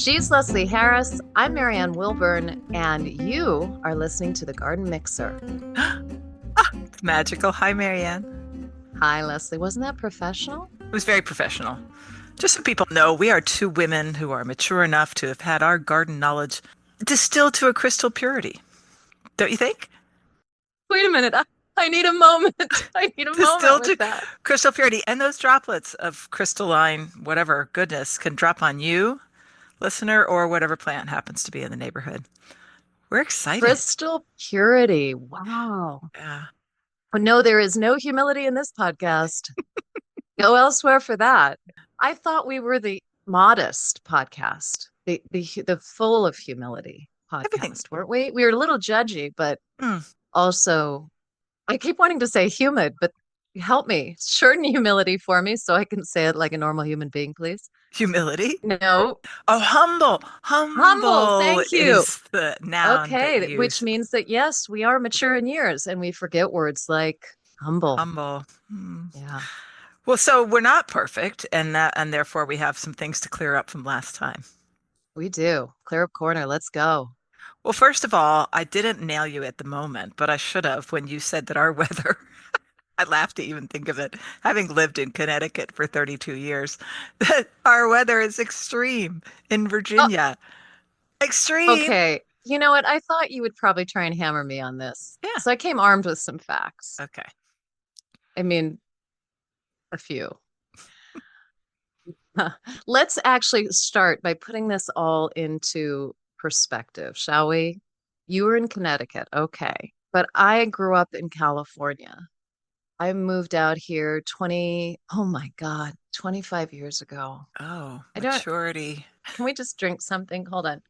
She's Leslie Harris. I'm Marianne Wilburn, and you are listening to the Garden Mixer. It's magical. Hi, Marianne. Hi, Leslie. Wasn't that professional? It was very professional. Just so people know, we are two women who are mature enough to have had our garden knowledge distilled to a crystal purity. Don't you think? Wait a minute. I need a moment. I need a moment Distilled with to that. crystal purity. And those droplets of crystalline, whatever goodness, can drop on you, listener, or whatever plant happens to be in the neighborhood. We're excited. Crystal purity. Wow. Yeah. But no, there is no humility in this podcast. Go elsewhere for that. I thought we were the modest podcast, the full of humility Everything. podcast, weren't we? We were a little judgy, but Mm. also I keep wanting to say humid, but help me. Shorten humility for me so I can say it like a normal human being, please. Humility. No, Oh, humble. humble. Humble Thank you. is the noun that you Okay, which use. means that yes, we are mature in years and we forget words like humble. Humble. Hmm. Yeah, Well, so we're not perfect, and therefore we have some things to clear up from last time. we do. Clear up corner. Let's go. Well, first of all, I didn't nail you at the moment, but I should have when you said that our weather, I laughed to even think of it, having lived in Connecticut for 32 years, that our weather is extreme in Oh, Virginia. Extreme. okay. You know what? I thought you would probably try and hammer me on this. Yeah. So I came armed with some facts. Okay. I mean, a few. Let's actually start by putting this all into perspective, shall we? You were in Connecticut, okay. But I grew up in California. I moved out here 20, oh my God, 25 years ago. Oh, I don't, maturity. can we just drink something? Hold on.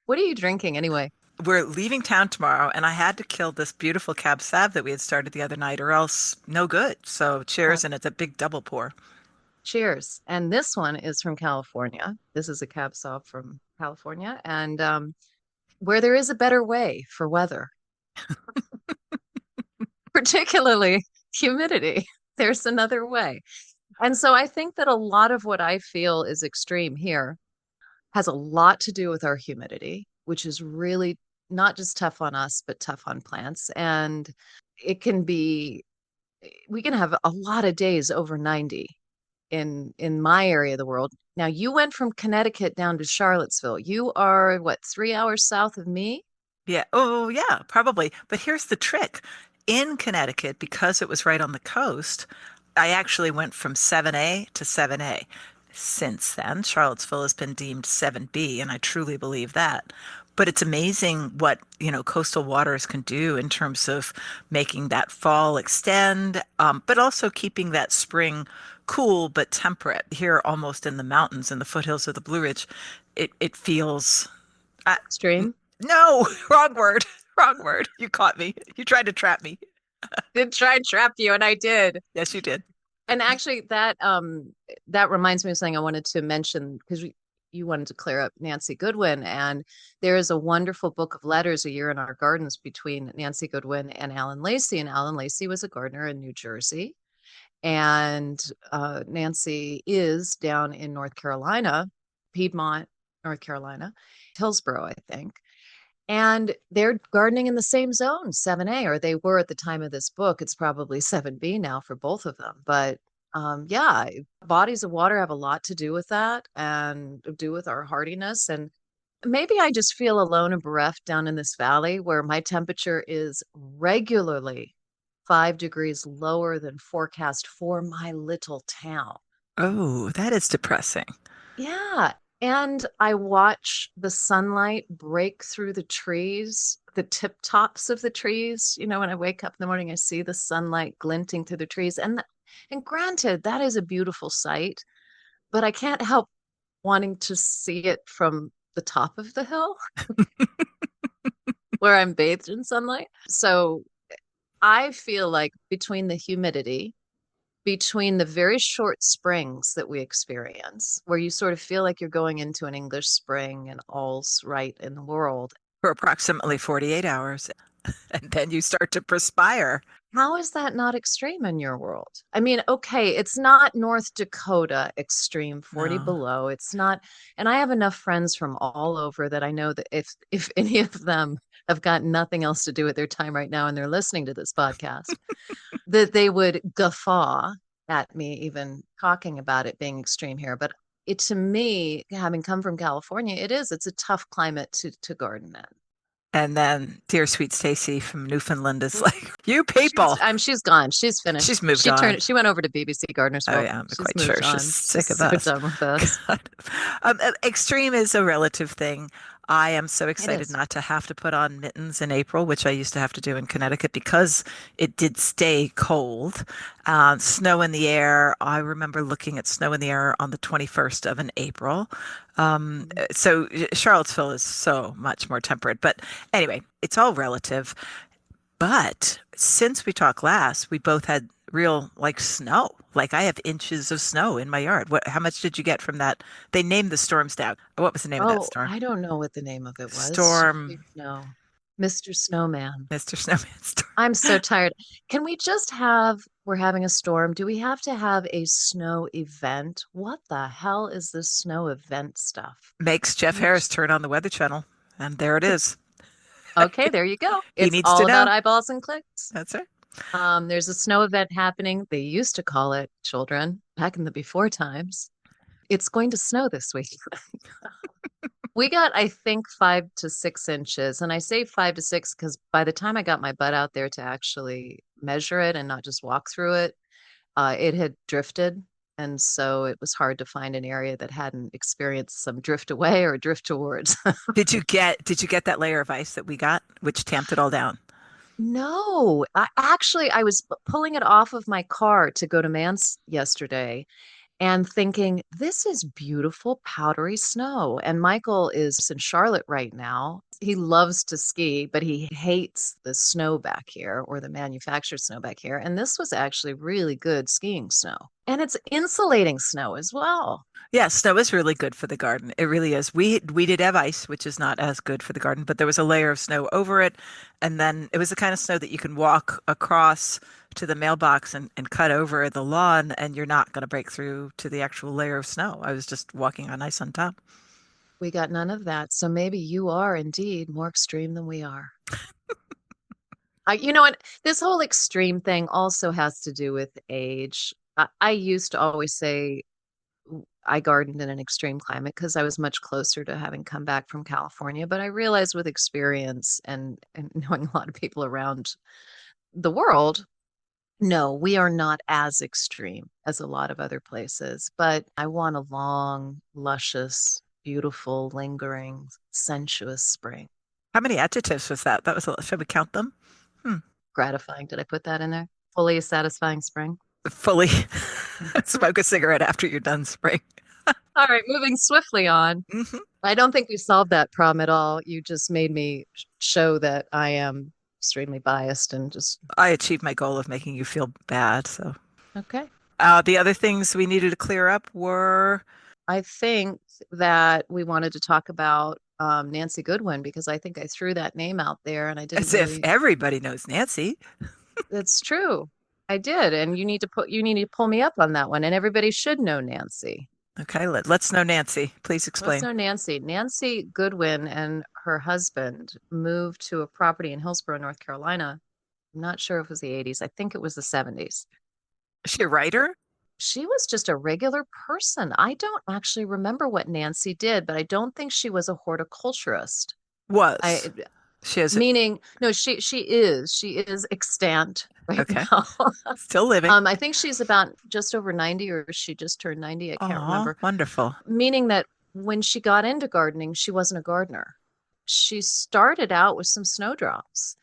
What are you drinking anyway? We're leaving town tomorrow, and I had to kill this beautiful Cab Sav that we had started the other night, or else no good. So Uh, cheers, and it's a big double pour. cheers. And this one is from California. This is a Cab Sauv from California. And where there is a better way for weather, particularly humidity. There's another way. And so I think that a lot of what I feel is extreme here has a lot to do with our humidity, which is really not just tough on us, but tough on plants. And it can be, we can have a lot of days over 90 in my area of the world. Now you went from Connecticut down to Charlottesville. You are what, 3 hours south of me? Yeah. Oh, yeah, probably. But here's the trick. In Connecticut, because it was right on the coast, I actually went from 7A to 7A. Since then, Charlottesville has been deemed 7B, and I truly believe that. But it's amazing what, coastal waters can do in terms of making that fall extend, but also keeping that spring cool but temperate. Here, almost in the mountains, in the foothills of the Blue Ridge, it feels. I, Extreme. no, wrong word. Wrong word. You caught me. You tried to trap me. Did try and trap you, and I did. Yes, you did. And actually, that reminds me of something I wanted to mention because you wanted to clear up Nancy Goodwin, and there is a wonderful book of letters, A Year in Our Gardens, between Nancy Goodwin and Alan Lacey. And Alan Lacey was a gardener in New Jersey, and Nancy is down in North Carolina, Piedmont, North Carolina, Hillsborough, I think. And they're gardening in the same zone, 7A, or they were at the time of this book. It's probably 7B now for both of them. But yeah, bodies of water have a lot to do with that and do with our hardiness. And maybe I just feel alone and bereft down in this valley where my temperature is regularly 5 degrees lower than forecast for my little town. Oh, that is depressing. Yeah. And I watch the sunlight break through the trees, the tip tops of the trees. When I wake up in the morning, I see the sunlight glinting through the trees. And granted, that is a beautiful sight, but I can't help wanting to see it from the top of the hill where I'm bathed in sunlight. So I feel like between the humidity, between the very short springs that we experience, where you sort of feel like you're going into an English spring and all's right in the world. For approximately 48 hours. and then you start to perspire. How is that not extreme in your world? I mean, okay, it's not North Dakota extreme, 40 No. below. It's not, and I have enough friends from all over that I know that if any of them have got nothing else to do with their time right now and they're listening to this podcast, that they would guffaw at me even talking about it being extreme here. But it to me, having come from California, it's a tough climate to garden in. And then dear sweet Stacy from Newfoundland is like, you people. She's gone. She's She's finished. moved on. She went over to BBC Oh Gardenersville. yeah, I'm She's quite sure moved she's on. She's sick of so us. done with us. God. Extreme is a relative thing. I am so It excited is. not to have to put on mittens in April, which I used to have to do in Connecticut because it did stay cold. Snow in the air. I remember looking at snow in the air on the 21st of an April. So Charlottesville is so much more temperate. But anyway, it's all relative. But since we talked last, we both had real like snow. Like I have inches of snow in my yard. How much did you get from that? They named the storms down. What was the name of that Oh, storm? I don't know what the name of it was. Storm, No. Mr. Snowman. Mr. Snowman storm. I'm so tired. Can we just have, we're having a storm. Do we have to have a snow event? What the hell is this snow event stuff? Makes Jeff Can we Harris just, turn on the Weather Channel. And there it is. okay, there you go. He It's needs to all about know. eyeballs and clicks. That's it. There's a snow event happening. They used to call it children back in the before times. It's going to snow this week. We got, I think, 5 to 6 inches. And I say 5 to 6 because by the time I got my butt out there to actually measure it and not just walk through it, it had drifted. And so it was hard to find an area that hadn't experienced some drift away or drift towards. Did you get that layer of ice that we got, which tamped it all down? No, I was pulling it off of my car to go to Mans yesterday and thinking, this is beautiful, powdery snow. And Michael is in Charlotte right now. He loves to ski, but he hates the snow back here or the manufactured snow back here. And this was actually really good skiing snow. And it's insulating snow as well. Yeah, snow is really good for the garden. It really is. We did have ice, which is not as good for the garden, but there was a layer of snow over it, and then it was the kind of snow that you can walk across to the mailbox and cut over the lawn, and you're not going to break through to the actual layer of snow. I was just walking on ice on top. We got none of that. So maybe you are indeed more extreme than we are. You know what? This whole extreme thing also has to do with age. I used to always say I gardened in an extreme climate because I was much closer to having come back from California. But I realized with experience and knowing a lot of people around the world, no, we are not as extreme as a lot of other places. But I want a long, luscious, beautiful, lingering, sensuous spring. How many adjectives was that? That was should we count them? Hmm. Gratifying. Did I put that in there? Fully satisfying spring. Fully smoke a cigarette after you're done spraying. All right, moving swiftly on. Hmm. I don't think we solved that problem at all. You just made me show that I am extremely biased and just I achieved my goal of making you feel bad. So okay. the other things we needed to clear up were I think that we wanted to talk about Nancy Goodwin because I think I threw that name out there and I didn't as if really. everybody knows Nancy. That's true. I did, and you need to pull me up on that one. And everybody should know Nancy. Okay, let's know Nancy. Please Let's explain. know Nancy. Nancy Goodwin and her husband moved to a property in Hillsborough, North Carolina. I'm not sure if it was the 80s. I think it was the 70s. Is she a writer? She was just a regular person. I don't actually remember what Nancy did, but I don't think she was a horticulturist. Was. I She has it. meaning no, she is extant right Okay. now. Still living. I think she's about just over 90 or she just turned 90. I can't Oh, remember. wonderful. Meaning that when she got into gardening, she wasn't a gardener. She started out with some snowdrops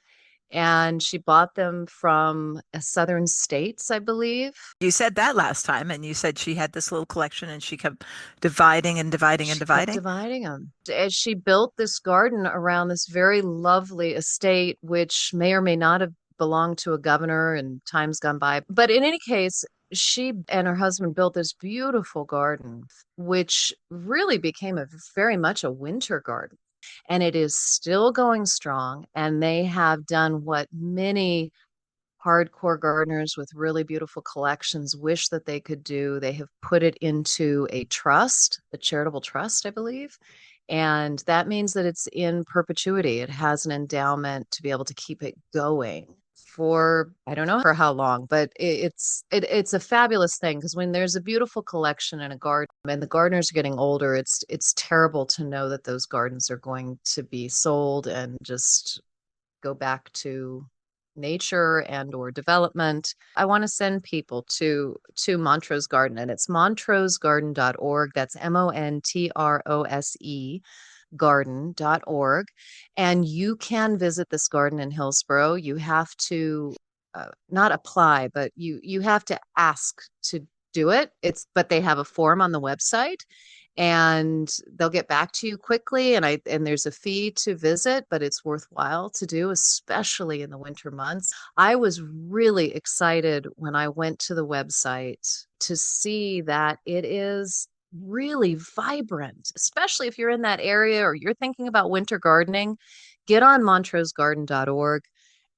and she bought them from southern states, I believe. You said that last time, and you said she had this little collection and she kept dividing and dividing and She kept dividing. dividing them. As she built this garden around this very lovely estate, which may or may not have belonged to a governor in times gone by. But in any case, she and her husband built this beautiful garden, which really became very much a winter garden. and it is still going strong. And they have done what many hardcore gardeners with really beautiful collections wish that they could do. They have put it into a trust, a charitable trust, I believe. And that means that it's in perpetuity. It has an endowment to be able to keep it going for, I don't know for how long, but it's a fabulous thing, because when there's a beautiful collection in a garden and the gardeners are getting older, it's terrible to know that those gardens are going to be sold and just go back to nature and or development. I want to send people to Montrose Garden, and it's montrosegarden.org. That's Montrose garden.org. And you can visit this garden in Hillsborough. You have to not apply, but you have to ask to do it. But they have a form on the website, and they'll get back to you quickly. And there's a fee to visit, but it's worthwhile to do, especially in the winter months. I was really excited when I went to the website to see that it is really vibrant, especially if you're in that area or you're thinking about winter gardening. Get on montrosegarden.org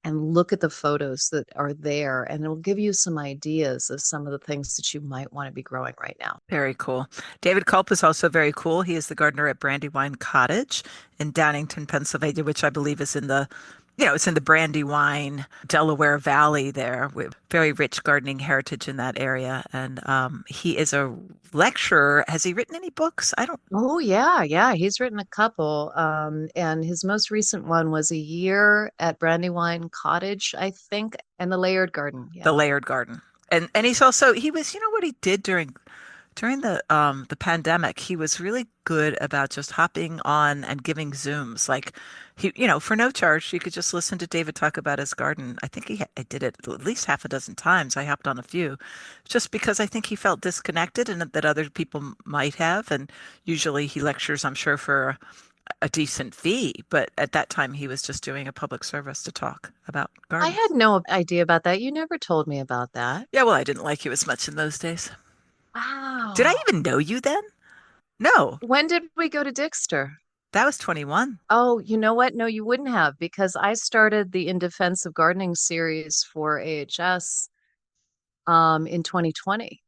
and look at the photos that are there, and it'll give you some ideas of some of the things that you might want to be growing right now. Very cool. David Culp is also very cool. He is the gardener at Brandywine Cottage in Downingtown, Pennsylvania, which I believe is in it's in the Brandywine, Delaware Valley there, with very rich gardening heritage in that area. And he is a lecturer. Has he written any books? I don't. Oh yeah, yeah. He's written a couple. And his most recent one was a year at Brandywine Cottage, I think, and the Layered Garden. The Yeah. Layered Garden. And he was, what he did during the pandemic, he was really good about just hopping on and giving Zooms. Like for no charge, you could just listen to David talk about his garden. I think I did it at least half a dozen times. I hopped on a few, just because I think he felt disconnected and that other people might have. And usually he lectures, I'm sure, for a decent fee, but at that time he was just doing a public service to talk about I had gardens. no idea about that. You never told me about that. Yeah, well, I didn't like you as much in those days. Did I Wow. even know you then? No, When did we go to Dixter? that was 21. Oh, you know what? No, you wouldn't have, because I started the In Defense of Gardening series for AHS in 2020.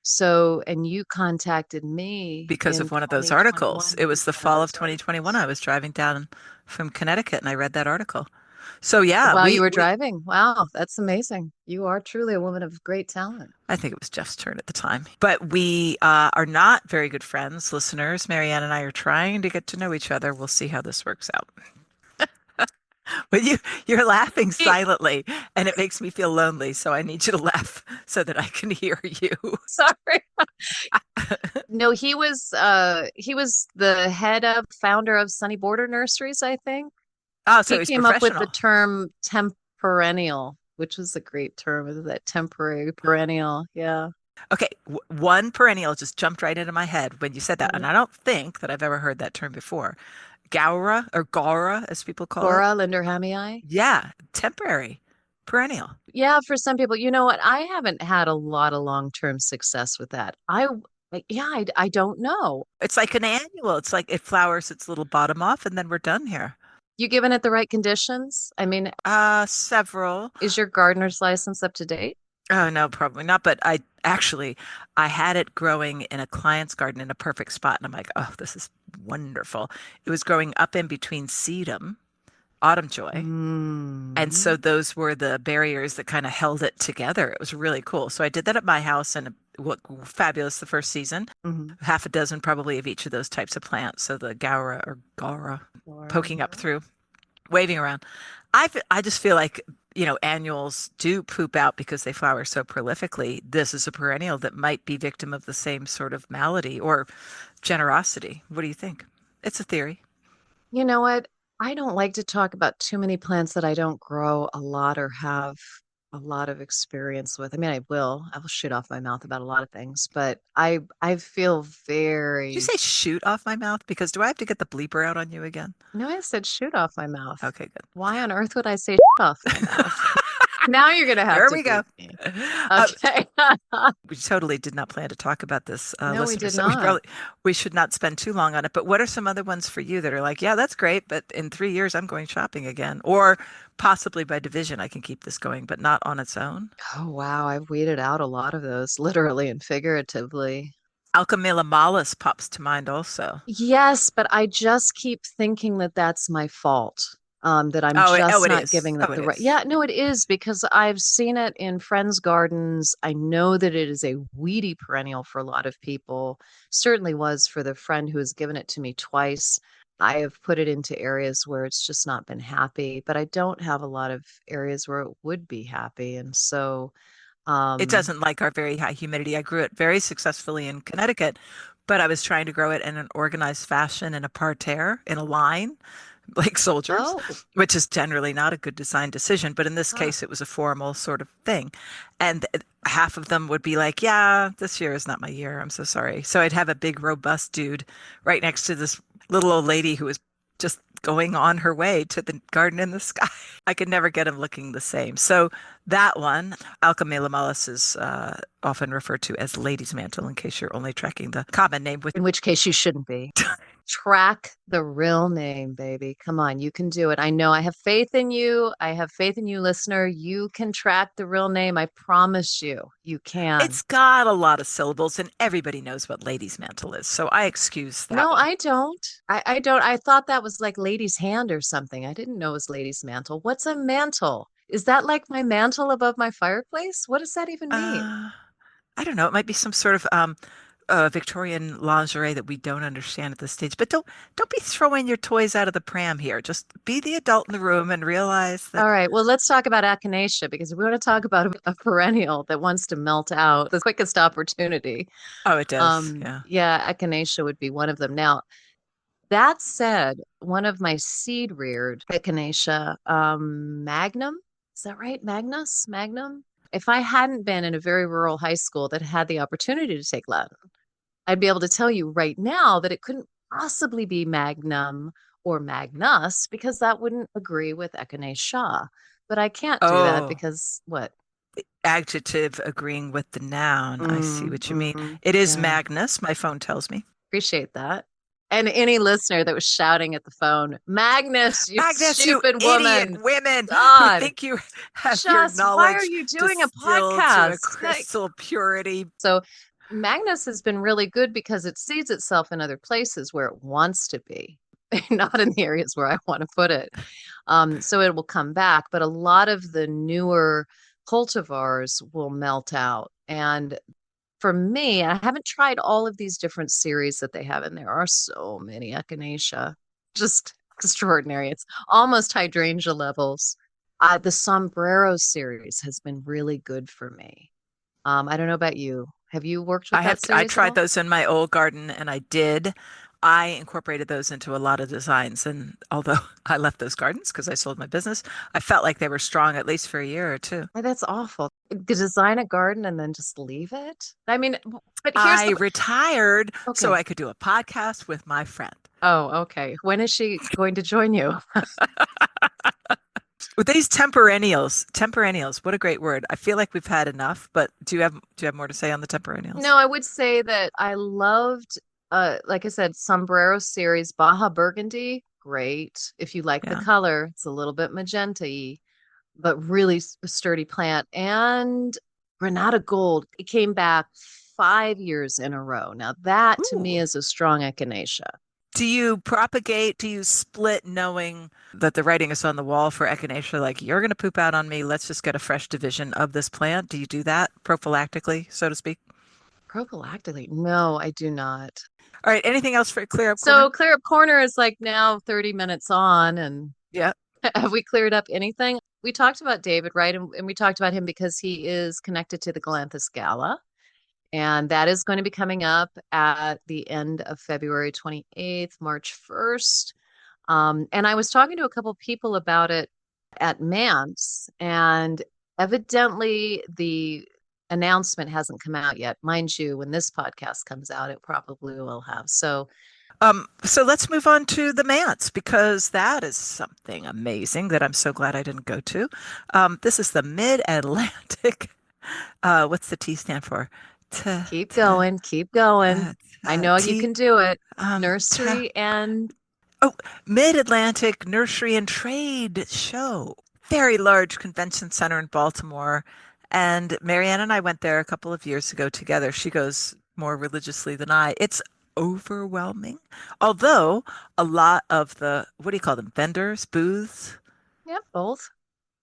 So, and you contacted me Because in of one of those articles. 2021 It with was the one of fall of those 2021. articles. I was driving down from Connecticut and I read that article. So yeah, While you were driving. Wow, that's amazing. You are truly a woman of great talent. I think it was Jeff's turn at the time. But we are not very good friends, listeners. Marianne and I are trying to get to know each other. We'll see how this works out. But you're laughing He- silently and it makes me feel lonely. So I need you to laugh so that I can hear you. Sorry. No, he was the founder of Sunny Border Nurseries, I think. Oh, so He he's came up with the professional. term temperennial, which was a great term. Is that temporary perennial? Yeah. Okay, one perennial just jumped right into my head when you said that, and Mhm. I don't think that I've ever heard that term before. Gaura or Gaura, as people call it. Cora Linderhamii. Yeah, temporary, perennial. Yeah, for some people, you know what? I haven't had a lot of long-term success with that. I don't know. It's like an annual. It's like it flowers its little bottom off, and then we're done here. You given it the right conditions? I mean, Several. is your gardener's license up to date? Oh no, probably not. But I had it growing in a client's garden in a perfect spot, and I'm like, oh, this is wonderful. It was growing up in between sedum, autumn joy. And so Mm. those were the barriers that kind of held it together. It was really cool. So I did that at my house and what fabulous the first season. Mhm. Half a dozen probably of each of those types of plants. So the Gaura or Gaura Laura, poking up yeah. through, waving around. I just feel like, annuals do poop out because they flower so prolifically. This is a perennial that might be victim of the same sort of malady or generosity. What do you think? It's a theory. You know what? I don't like to talk about too many plants that I don't grow a lot or have a lot of experience with. I mean, I will shoot off my mouth about a lot of things, but I feel Did you very, say shoot off my mouth? Because do I have to get the bleeper out on you again? no, I said shoot off my mouth. Okay, good. Why on earth would I say off my mouth? Now you're gonna have There to we go. beat me. Uh, Okay. we totally did not plan to talk about this, No, we listener, did so we not. probably we should not spend too long on it. But what are some other ones for you that are like, yeah, that's great, but in 3 years I'm going shopping again, or possibly by division I can keep this going, but not on its own? Oh, wow. I've weeded out a lot of those, literally and figuratively. Alchemilla mollis pops to mind also. Yes, but I just keep thinking that that's my fault. That I'm Oh, just it not is. giving them Oh, it the right. is. Yeah, no, it is because I've seen it in friends' gardens. I know that it is a weedy perennial for a lot of people. Certainly was for the friend who has given it to me twice. I have put it into areas where it's just not been happy, but I don't have a lot of areas where it would be happy. And so, It um, doesn't like our very high humidity. I grew it very successfully in Connecticut, but I was trying to grow it in an organized fashion in a parterre, in a line, like soldiers, oh, which is generally not a good design decision. But in this huh. case, it was a formal sort of thing. And half of them would be like, yeah, this year is not my year. I'm so sorry. So I'd have a big, robust dude right next to this little old lady who was just going on her way to the garden in the sky. I could never get him looking the same. So that one, Alchemilla mollis, is often referred to as lady's mantle in case you're only tracking the common name with. In which case you shouldn't be. Track the real name, baby. Come on, you can do it. I know I have faith in you. I have faith in you, listener. You can track the real name. I promise you, you can. It's got a lot of syllables, and everybody knows what lady's mantle is. So I excuse that No, one. I don't. I don't. I thought that was like lady's hand or something. I didn't know it was lady's mantle. What's a mantle? Is that like my mantle above my fireplace? What does that even mean? Uh, I don't know. It might be some sort of Victorian lingerie that we don't understand at this stage. But don't be throwing your toys out of the pram here. Just be the adult in the room and realize that. All right, well, let's talk about echinacea because we want to talk about a perennial that wants to melt out the quickest opportunity. Oh, it does. Yeah. Yeah, echinacea would be one of them. Now, that said, one of my seed reared echinacea, Magnum, is that right? Magnus? Magnum? If I hadn't been in a very rural high school that had the opportunity to take Latin, I'd be able to tell you right now that it couldn't possibly be Magnum or Magnus because that wouldn't agree with echinacea. But I can't do that Oh, because what? adjective agreeing with the noun. I see what you mean. It is Yeah. Magnus, my phone tells me. Appreciate that. And any listener that was shouting at the phone, Magnus, you Magnus, you stupid idiot woman. women who God, think you have your just why are knowledge you doing a distilled to a podcast? Like, crystal purity. so Magnus has been really good because it seeds itself in other places where it wants to be, not in the areas where I want to put it. So it will come back, but a lot of the newer cultivars will melt out. And for me, I haven't tried all of these different series that they have, and there are so many echinacea, just extraordinary. It's almost hydrangea levels. The sombrero series has been really good for me. I don't know about you. Have you worked with that I series at tried all? those in my old garden and I did. I incorporated those into a lot of designs. And although I left those gardens because I sold my business, I felt like they were strong at least for a year or two. Why, that's awful. Design a garden and then just leave it. I mean, but here's I the retired so okay. I could do a podcast with my friend. Oh, okay. When is she going to join you? With these temperennials, what a great word. I feel like we've had enough, but do you have more to say on the temperennials? No, I would say that I loved, like I said, Sombrero series, Baja Burgundy, great. If you like the Yeah. color, it's a little bit magenta-y, but really sturdy plant. And Granada Gold, it came back 5 years in a row. Now that to me Ooh. is a strong echinacea. Do you propagate? Do you split knowing that the writing is on the wall for echinacea? Like, you're going to poop out on me. Let's just get a fresh division of this plant. Do you do that prophylactically, so to speak? Prophylactically, no, I do not. All right. Anything else for Clear Up Corner? So Clear Up Corner is like now 30 minutes on, and Yeah. have we cleared up anything? We talked about David, right? And we talked about him because he is connected to the Galanthus Gala. And that is going to be coming up at the end of February 28th, March 1st. And I was talking to a couple people about it at Mance, and evidently the announcement hasn't come out yet. Mind you, when this podcast comes out, it probably will have. So So let's move on to the manse because that is something amazing that I'm so glad I didn't go to. This is the Mid-Atlantic. What's the T stand for? T, Keep t, going, keep going. I know you T, can do it. t. Nursery and Oh, Mid-Atlantic Nursery and Trade Show. Very large convention center in Baltimore. And Marianne and I went there a couple of years ago together. She goes more religiously than I. It's overwhelming. Although a lot of the, what do you call them? Vendors, booths. yeah, both.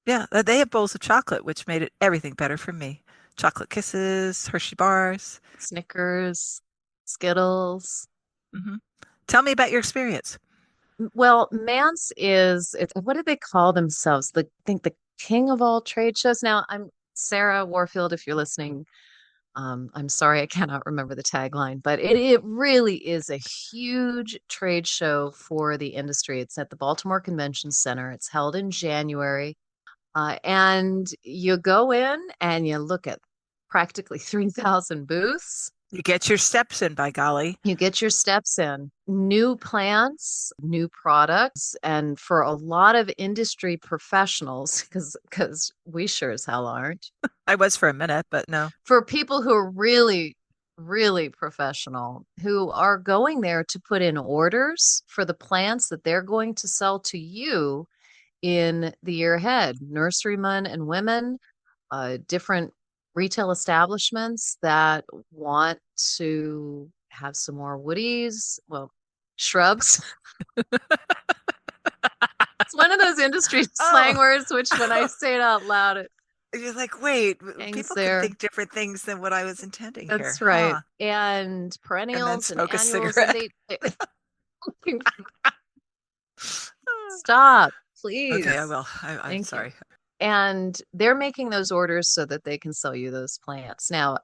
Yeah, they have bowls of chocolate, which made it everything better for me. Chocolate kisses, Hershey bars. Snickers, Skittles. Hmm. Tell me about your experience. Well, Mance is it's what do they call themselves? I think the king of all trade shows. Now, I'm Sarah Warfield, if you're listening. I'm sorry I cannot remember the tagline, but it really is a huge trade show for the industry. It's at the Baltimore Convention Center. It's held in January. And you go in and you look at practically 3,000 booths. You get your steps in, by golly. You get your steps in, new plants, new products, and for a lot of industry professionals, because we sure as hell aren't, I was for a minute, but no. for people who are really, really professional, who are going there to put in orders for the plants that they're going to sell to you in the year ahead, nurserymen and women, different retail establishments that want to have some more woodies, well, shrubs. It's one of those industry slang Oh, words, which when I say it out loud, it you're like, wait, hangs people can there. think different things than what I was intending here, That's right. huh? And And then perennials and smoke a annuals, and cigarette. they stop, Okay, I please. will. I'm Thank you. sorry. And they're making those orders so that they can sell you those plants. Now,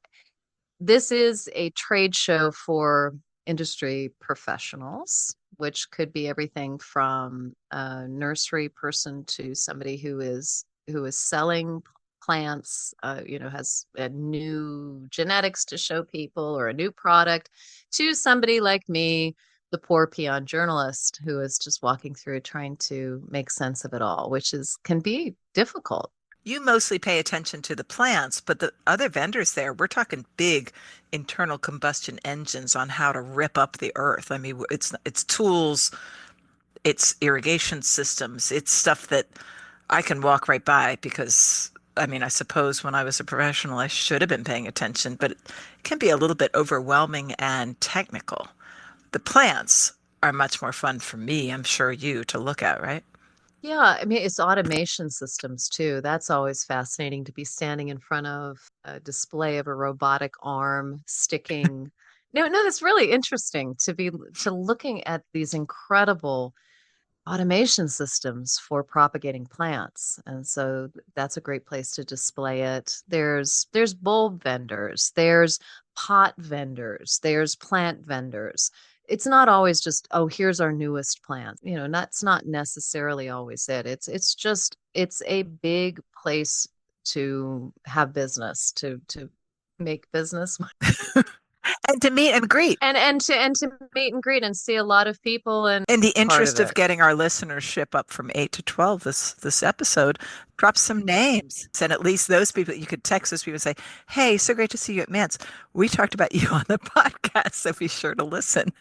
this is a trade show for industry professionals, which could be everything from a nursery person to somebody who is selling plants, has a new genetics to show people or a new product, to somebody like me, the poor peon journalist who is just walking through trying to make sense of it all, which is can be difficult. You mostly pay attention to the plants, but the other vendors there, we're talking big internal combustion engines on how to rip up the earth. I mean, it's tools, it's irrigation systems, it's stuff that I can walk right by because I mean, I suppose when I was a professional, I should have been paying attention, but it can be a little bit overwhelming and technical. The plants are much more fun for me, I'm sure you, to look at, right? Yeah, I mean, it's automation systems too. That's always fascinating to be standing in front of a display of a robotic arm sticking. No, that's really interesting to be to looking at these incredible automation systems for propagating plants. And so that's a great place to display it. There's bulb vendors, there's pot vendors, there's plant vendors. It's not always just, oh, here's our newest plant. That's not necessarily always it. It's a big place to have business, to make business And to meet and greet. and to meet and greet and see a lot of people and In the part of interest of it. getting our listenership up from 8 to 12 this episode, drop some names. And at least those people, you could text those people and say, hey, so great to see you at Mance. We talked about you on the podcast, so be sure to listen.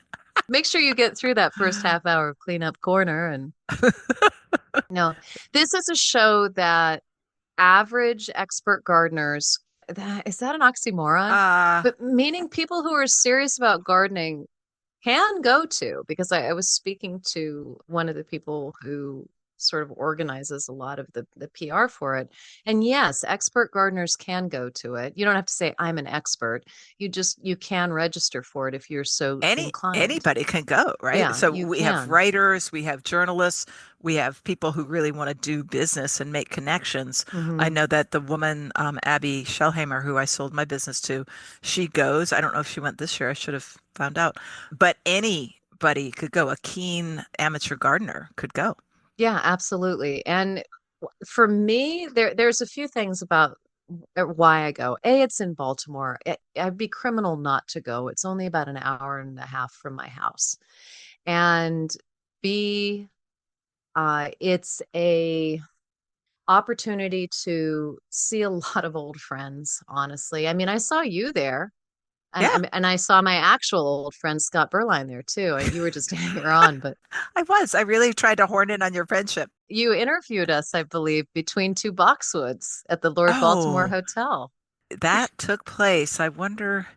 Make sure you get through that first half hour of cleanup corner. And no, this is a show that average expert gardeners, is that an oxymoron? Uh, But meaning people who are serious about gardening can go to, because I was speaking to one of the people who sort of organizes a lot of the PR for it. And yes, expert gardeners can go to it. You don't have to say I'm an expert. You can register for it if you're so inclined. anybody can go, right? Yeah, So you we have can. writers, we have journalists, we have people who really want to do business and make connections. I Hmm. know that the woman, Abby Schellhammer, who I sold my business to, she goes. I don't know if she went this year. I should have found out. But anybody could go. A keen amateur gardener could go. Yeah, absolutely. And for me, there's a few things about why I go. A, it's in Baltimore. I'd be criminal not to go. It's only about an hour and a half from my house. And B, it's a opportunity to see a lot of old friends, honestly. I mean, I saw you there. Yeah, And I saw my actual old friend Scott Berline there too. You were just a hanger on, but I was. I really tried to horn in on your friendship. you interviewed us, I believe, between two Boxwoods at the Lord Baltimore Oh, Hotel. that took place. I wonder,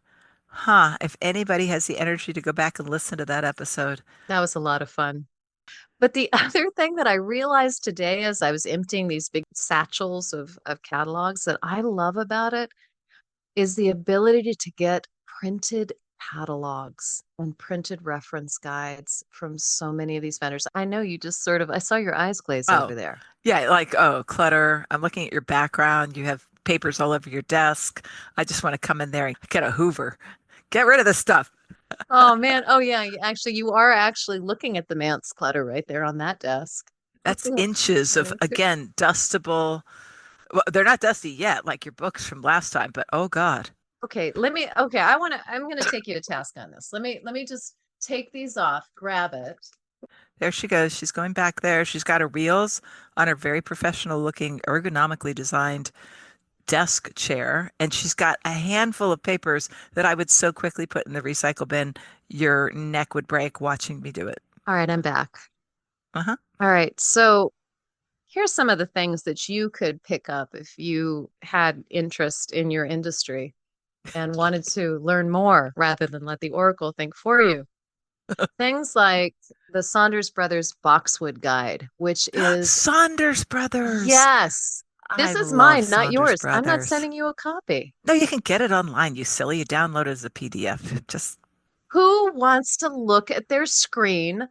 huh, if anybody has the energy to go back and listen to that episode. That was a lot of fun. But the other thing that I realized today as I was emptying these big satchels of catalogs that I love about it is the ability to get printed catalogs and printed reference guides from so many of these vendors. I know you just sort of, I saw your eyes glaze Oh, over there. yeah, like, oh, clutter. I'm looking at your background. You have papers all over your desk. I just want to come in there and get a Hoover. Get rid of this stuff. Oh man. Oh yeah. Actually, you are actually looking at the manse clutter right there on that desk. That's inches of, again, dustable. Well, they're not dusty yet, like your books from last time, but oh God. Okay, I'm gonna take you to task on this. Let me just take these off, grab it. There she goes. She's going back there. She's got her wheels on her very professional looking, ergonomically designed desk chair, and she's got a handful of papers that I would so quickly put in the recycle bin, your neck would break watching me do it. All right, I'm back. Uh-huh. All right, so here's some of the things that you could pick up if you had interest in your industry and wanted to learn more rather than let the Oracle think for you. Things like the Saunders Brothers Boxwood Guide, which is, Saunders Brothers. yes, I this is love mine, not Saunders yours. I'm not Brothers. sending you a copy. No, you can get it online, you silly. You download it as a PDF. Just Who wants to look at their screen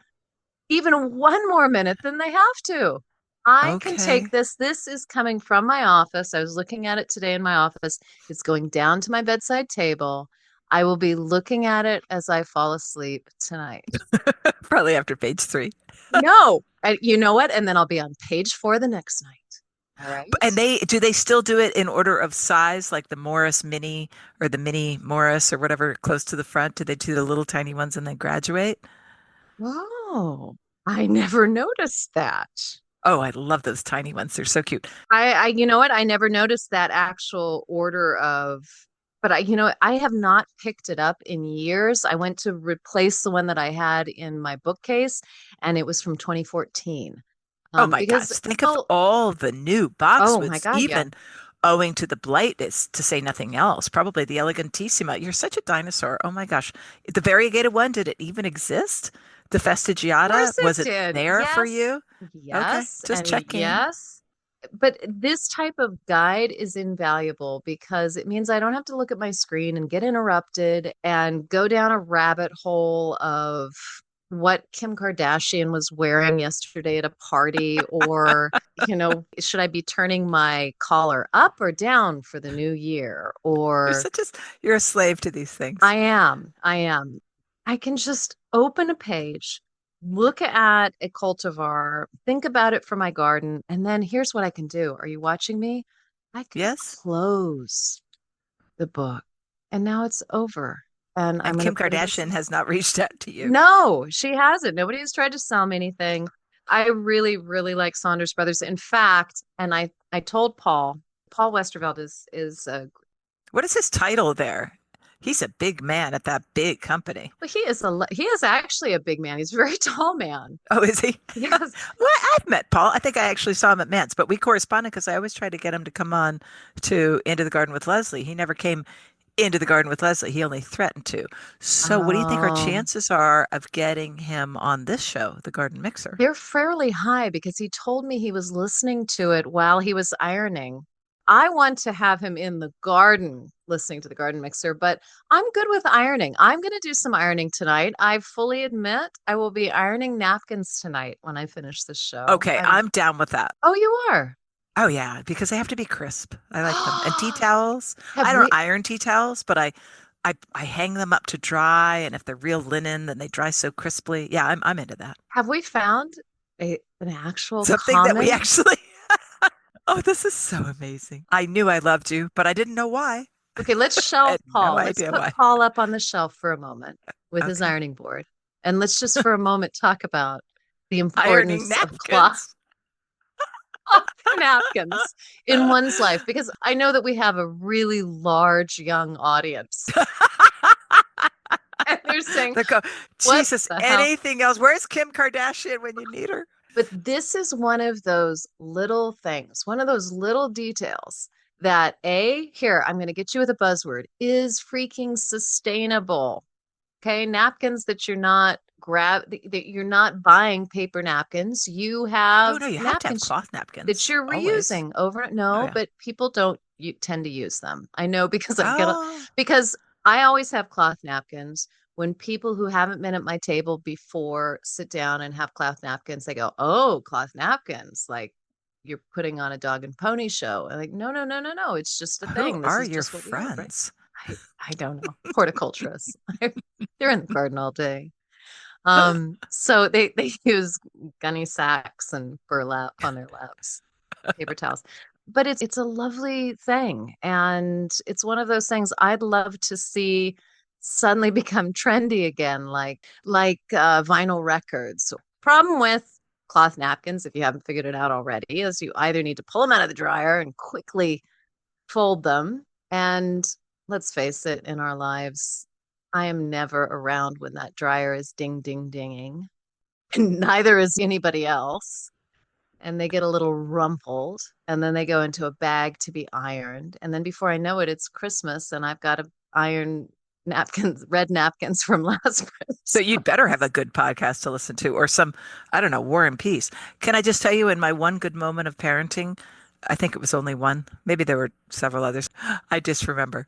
even one more minute than they have to? I can take okay. this. This is coming from my office. I was looking at it today in my office. It's going down to my bedside table. I will be looking at it as I fall asleep tonight. Probably after page 3. No, you know what? And then I'll be on page 4 the next night. All right. And they still do it in order of size, like the Morris Mini or the Mini Morris or whatever close to the front? Do they do the little tiny ones and then graduate? Oh, I never noticed that. Oh, I love those tiny ones. They're so cute. You know what? I never noticed that actual order of, but I have not picked it up in years. I went to replace the one that I had in my bookcase, and it was from 2014. Oh my gosh, Because think of people, all the new oh my Boxwoods, God, yeah. even owing to the Blight, is to say nothing else. Probably the Elegantissima. You're such a dinosaur. Oh my gosh. The variegated one, did it even exist? The Of Fastigiata, course it was it did. there for Yes, you? Okay, yes, just and checking. yes. But this type of guide is invaluable because it means I don't have to look at my screen and get interrupted and go down a rabbit hole of what Kim Kardashian was wearing yesterday at a party, or, should I be turning my collar up or down for the new year? You're Or such a, you're a slave to these things. I am. I can just open a page, look at a cultivar, think about it for my garden, and then here's what I can do. Are you watching me? I can Yes? close the book, and now it's over. And I'm And going to Kim put it Kardashian aside. has not reached out to you. No, she hasn't. Nobody has tried to sell me anything. I really, really like Saunders Brothers. In fact, and I told Paul Westerveld is What is his title there? He's a big man at that big company. well, he is actually a big man. He's a very tall man. Oh, is he? Yes. Well, I've met Paul. I think I actually saw him at Mance, but we corresponded because I always tried to get him to come on to Into the Garden with Leslie. He never came into the Garden with Leslie. He only threatened to. So, what do you think our Oh, chances are of getting him on this show, The Garden Mixer? they're fairly high because he told me he was listening to it while he was ironing. I want to have him in the garden listening to the garden mixer, but I'm good with ironing. I'm going to do some ironing tonight. I fully admit I will be ironing napkins tonight when I finish this show. Okay, I'm down with that. Oh, you are. Oh yeah, because they have to be crisp. I like them. And tea towels. Have I don't we iron tea towels, but I hang them up to dry, and if they're real linen, then they dry so crisply. Yeah, I'm into that. have we found an actual Something that we common actually. Oh Oh, this is so amazing. I knew I loved you, but I didn't know why. Okay, let's I shelve had no Paul. Let's idea put why. Paul up on the shelf for a moment with his Okay. ironing board. And let's just for a moment talk about the Ironing importance of cloth napkins. napkins in one's life, because I know that we have a really large young audience. And they're saying, They go, what Jesus, the hell? anything else? Where's Kim Kardashian when you need her? But this is one of those little things, one of those little details that here, I'm going to get you with a buzzword, is freaking sustainable. Okay, napkins that you're not buying paper napkins. You Oh, have no, you have to have napkins cloth that napkins you're always. reusing over. Oh, No, yeah. but people don't tend to use them. I know because Oh, because I always have cloth napkins. When people who haven't been at my table before sit down and have cloth napkins, they go, "Oh, cloth napkins, like you're putting on a dog and pony show." I'm like, no, no, no, no, no. It's just a who thing. This are is your just what we have, right? friends? I don't know. Horticulturists. They're in the garden all day. So they use gunny sacks and burlap on their laps, paper towels. But it's a lovely thing, and it's one of those things I'd love to see suddenly become trendy again, like vinyl records. Problem with cloth napkins, if you haven't figured it out already, is you either need to pull them out of the dryer and quickly fold them. And let's face it, in our lives, I am never around when that dryer is ding, ding, dinging. And neither is anybody else. And they get a little rumpled. And then they go into a bag to be ironed. And then before I know it, it's Christmas and I've got to iron napkins, red napkins from last So you'd better have a Christmas. good podcast to listen to or some, I don't know, War and Peace. Can I just tell you, in my one good moment of parenting, I think it was only one, maybe there were several others. I just remember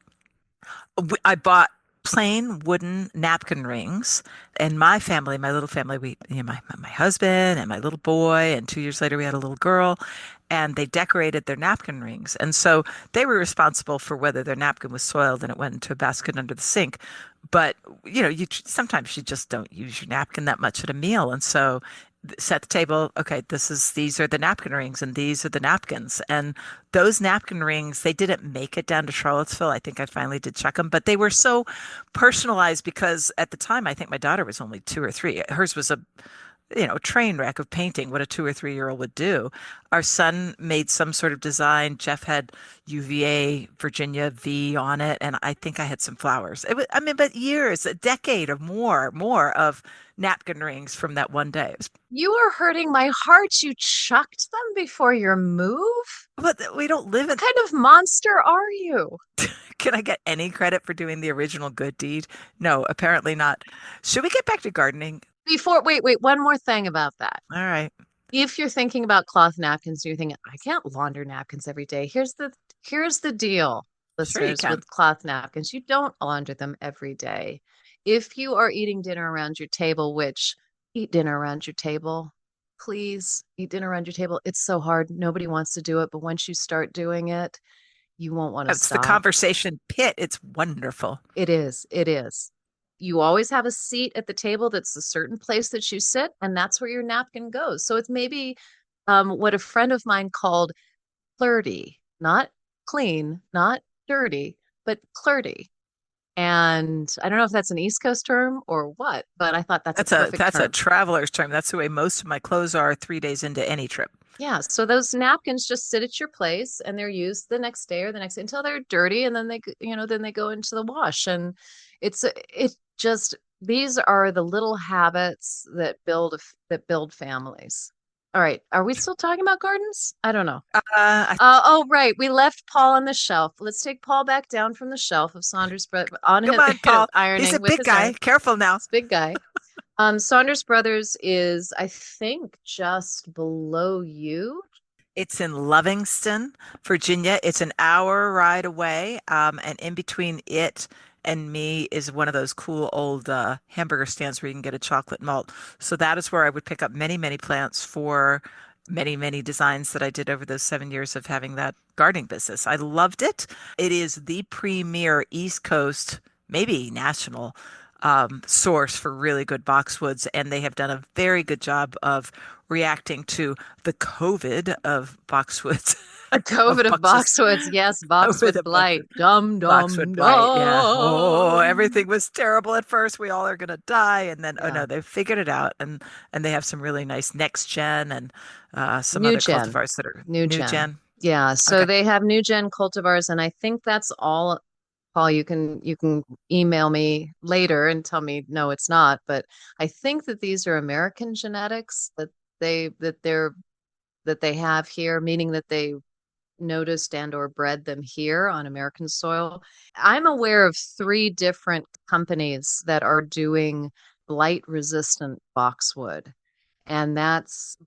I bought plain wooden napkin rings, and my family, my little family, my husband and my little boy, and 2 years later we had a little girl, and they decorated their napkin rings, and so they were responsible for whether their napkin was soiled and it went into a basket under the sink. But you sometimes you just don't use your napkin that much at a meal, and so set the table. Okay, these are the napkin rings and these are the napkins. And those napkin rings, they didn't make it down to Charlottesville. I think I finally did check them, but they were so personalized because at the time, I think my daughter was only 2 or 3. Hers was a train wreck of painting what a 2 or 3 year old would do. Our son made some sort of design. Jeff had UVA Virginia V on it, and I think I had some flowers. It was, I mean, but years, a decade of more of napkin rings from that one day. It was, You are hurting my heart. You chucked them before your move? but we don't live What in. kind of monster are you? Can I get any credit for doing the original good deed? No, apparently not. Should we get back to gardening? Wait, one more thing about that. All right. If you're thinking about cloth napkins and you're thinking, I can't launder napkins every day. Here's the deal, Sure you listeners, can. with cloth napkins. You don't launder them every day. If you are eating dinner around your table, which eat dinner around your table, please eat dinner around your table. It's so hard. Nobody wants to do it, but once you start doing it, you won't want to It's the stop. conversation pit. It's wonderful. It is. It is. You always have a seat at the table that's a certain place that you sit, and that's where your napkin goes. So it's maybe what a friend of mine called flirty, not clean, not dirty, but flirty. And I don't know if that's an East Coast term or what, but I thought that's a perfect That's a term. traveler's term. That's the way most of my clothes are 3 days into any trip. Yeah, so those napkins just sit at your place and they're used the next day or the next day until they're dirty and then then they go into the wash and it just these are the little habits that build families. All right, are we still talking about gardens? I don't know. I, Oh, right. We left Paul on the shelf. Let's take Paul back down from the shelf of Saunders, but on Come his on, Paul. He's a ironing with big his guy. iron. Careful now. This big guy. Saunders Brothers is, I think, just below you. It's in Lovingston, Virginia. It's an hour ride away. And in between it and me is one of those cool old hamburger stands where you can get a chocolate malt. So that is where I would pick up many, many plants for many, many designs that I did over those 7 years of having that gardening business. I loved it. It is the premier East Coast, maybe national source for really good boxwoods, and they have done a very good job of reacting to the COVID of Boxwoods, A of COVID of Boxes, Boxwoods. Yes, COVID Boxwood of Boxwood. Blight. Dum, Boxwood dum, Blight, yeah. Oh, dum. everything was terrible at first. We all are gonna die, and then oh Yeah. no, they figured it out, and they have some really nice next gen and some New other gen. cultivars that are New new gen. gen. Yeah. So Okay. they have new gen cultivars, and I think that's all. Paul, you can email me later and tell me no, it's not. But I think that these are American genetics that they have here, meaning that they noticed and or bred them here on American soil. I'm aware of three different companies that are doing blight resistant boxwood, and that's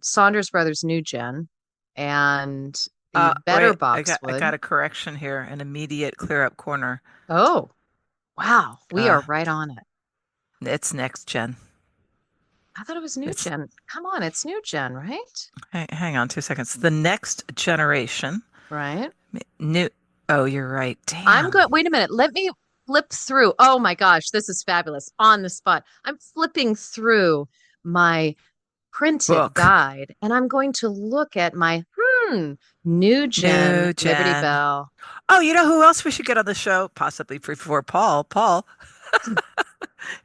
Saunders Brothers New Gen and the Better Wait, I got Boxwood. a correction here. An immediate clear up corner. Oh, wow, we Uh, are right on it. it's next gen. I thought it was New It's Gen. Come on, it's New Gen, right? hang on 2 seconds. The next generation. Right. New. Oh, you're right. I'm Damn. good. Wait a minute. Let me flip through. Oh my gosh, this is fabulous. On the spot. I'm flipping through my printed Book. guide and I'm going to look at my New Gen New Liberty gen. Bell. Oh, you know who else we should get on the show? Possibly before Paul. Paul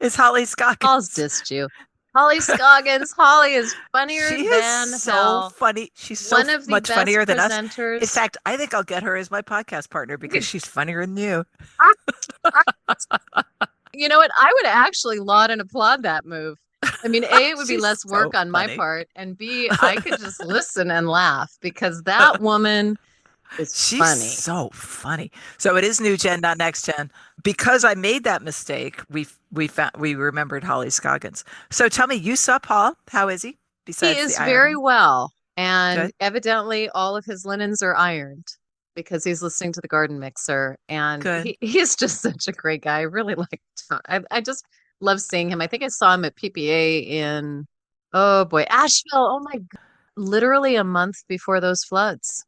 is Holly Paul's Scoggins. dissed you. Holly Scoggins. Holly is funnier She is than so hell. funny. She's so One of the much best funnier than us. In presenters. fact, I think I'll get her as my podcast partner because she's funnier than you. You know what? I would actually laud and applaud that move. I mean, A, it would be She's less work so on my funny. part, and B, I could just listen and laugh because that woman is She's funny. so funny. So it is new gen, not next gen. Because I made that mistake, we remembered Holly Scoggins. So tell me, you saw Paul. How is he? He Besides the is very ironing. well, and Good. evidently all of his linens are ironed because he's listening to the garden mixer, and Good. he's just such a great guy. I really like I just love seeing him. I think I saw him at PPA in oh boy, Asheville. Oh my God. Literally a month before those floods.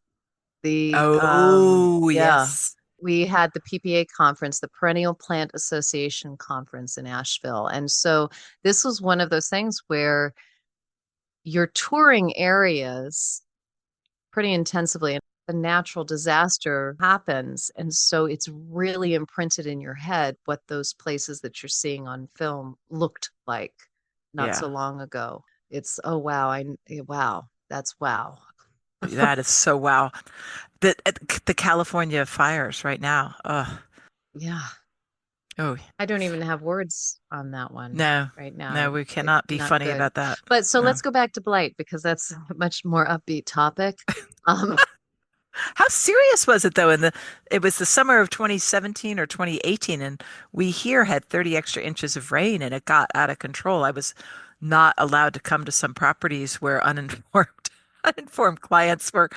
The Oh, yeah, yes. we had the PPA conference, the Perennial Plant Association conference in Asheville. And so this was one of those things where you're touring areas pretty intensively and a natural disaster happens. And so it's really imprinted in your head what those places that you're seeing on film looked like not so Yeah. long ago. It's oh wow, wow, that's wow. That is so wow. The California fires right now. Yeah. Oh, I don't even have words on that one no. right No, now. we It's cannot be not funny good. about that. But so No. let's go back to Blight because that's a much more upbeat topic. Um, How serious was it though? It was the summer of 2017 or 2018, and we here had 30 extra inches of rain, and it got out of control. I was not allowed to come to some properties where uninformed uninformed clients were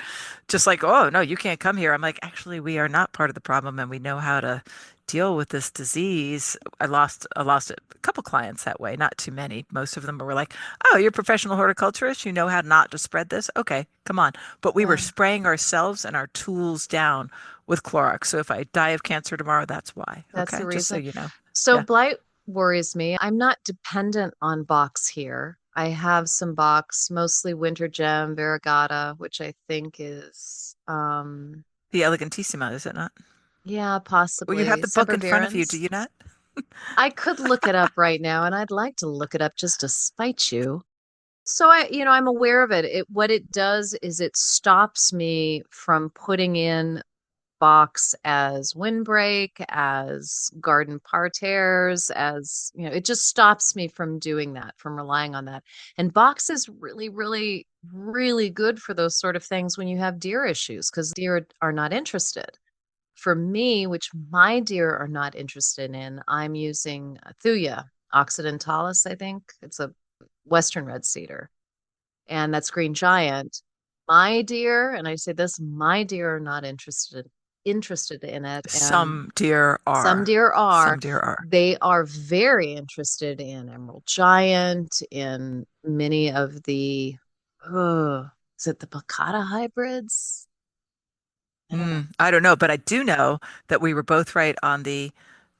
just like, "Oh, no, you can't come here." I'm like, "Actually, we are not part of the problem, and we know how to deal with this disease." I lost a couple clients that way, not too many. Most of them were like, "Oh, you're a professional horticulturist. You know how not to spread this. Okay, come on." But we were yeah, spraying ourselves and our tools down with Clorox. So if I die of cancer tomorrow, that's why. that's the Okay, just so reason. you know. So Yeah. Blight worries me. I'm not dependent on box here. I have some box, mostly winter gem, variegata, which I think is The Elegantissima, is it not? yeah, Well, you have possibly the book in front of you, do sempervirens. you not? I could look it up right now, and I'd like to look it up just to spite you. So I'm aware of it. What it does is it stops me from putting in box as windbreak, as garden parterres, as, it just stops me from doing that, from relying on that. And box is really, really, really good for those sort of things when you have deer issues, because deer are not interested. For me, which my deer are not interested in, I'm using Thuya occidentalis, I think. It's a Western red cedar and that's Green Giant. My deer, and I say this, my deer are not interested in it, and Some deer some are. deer are. Some deer are. They are very interested in Emerald Giant, in many of the, is it the Piccata hybrids? I don't know. I don't know, but I do know that we were both right on the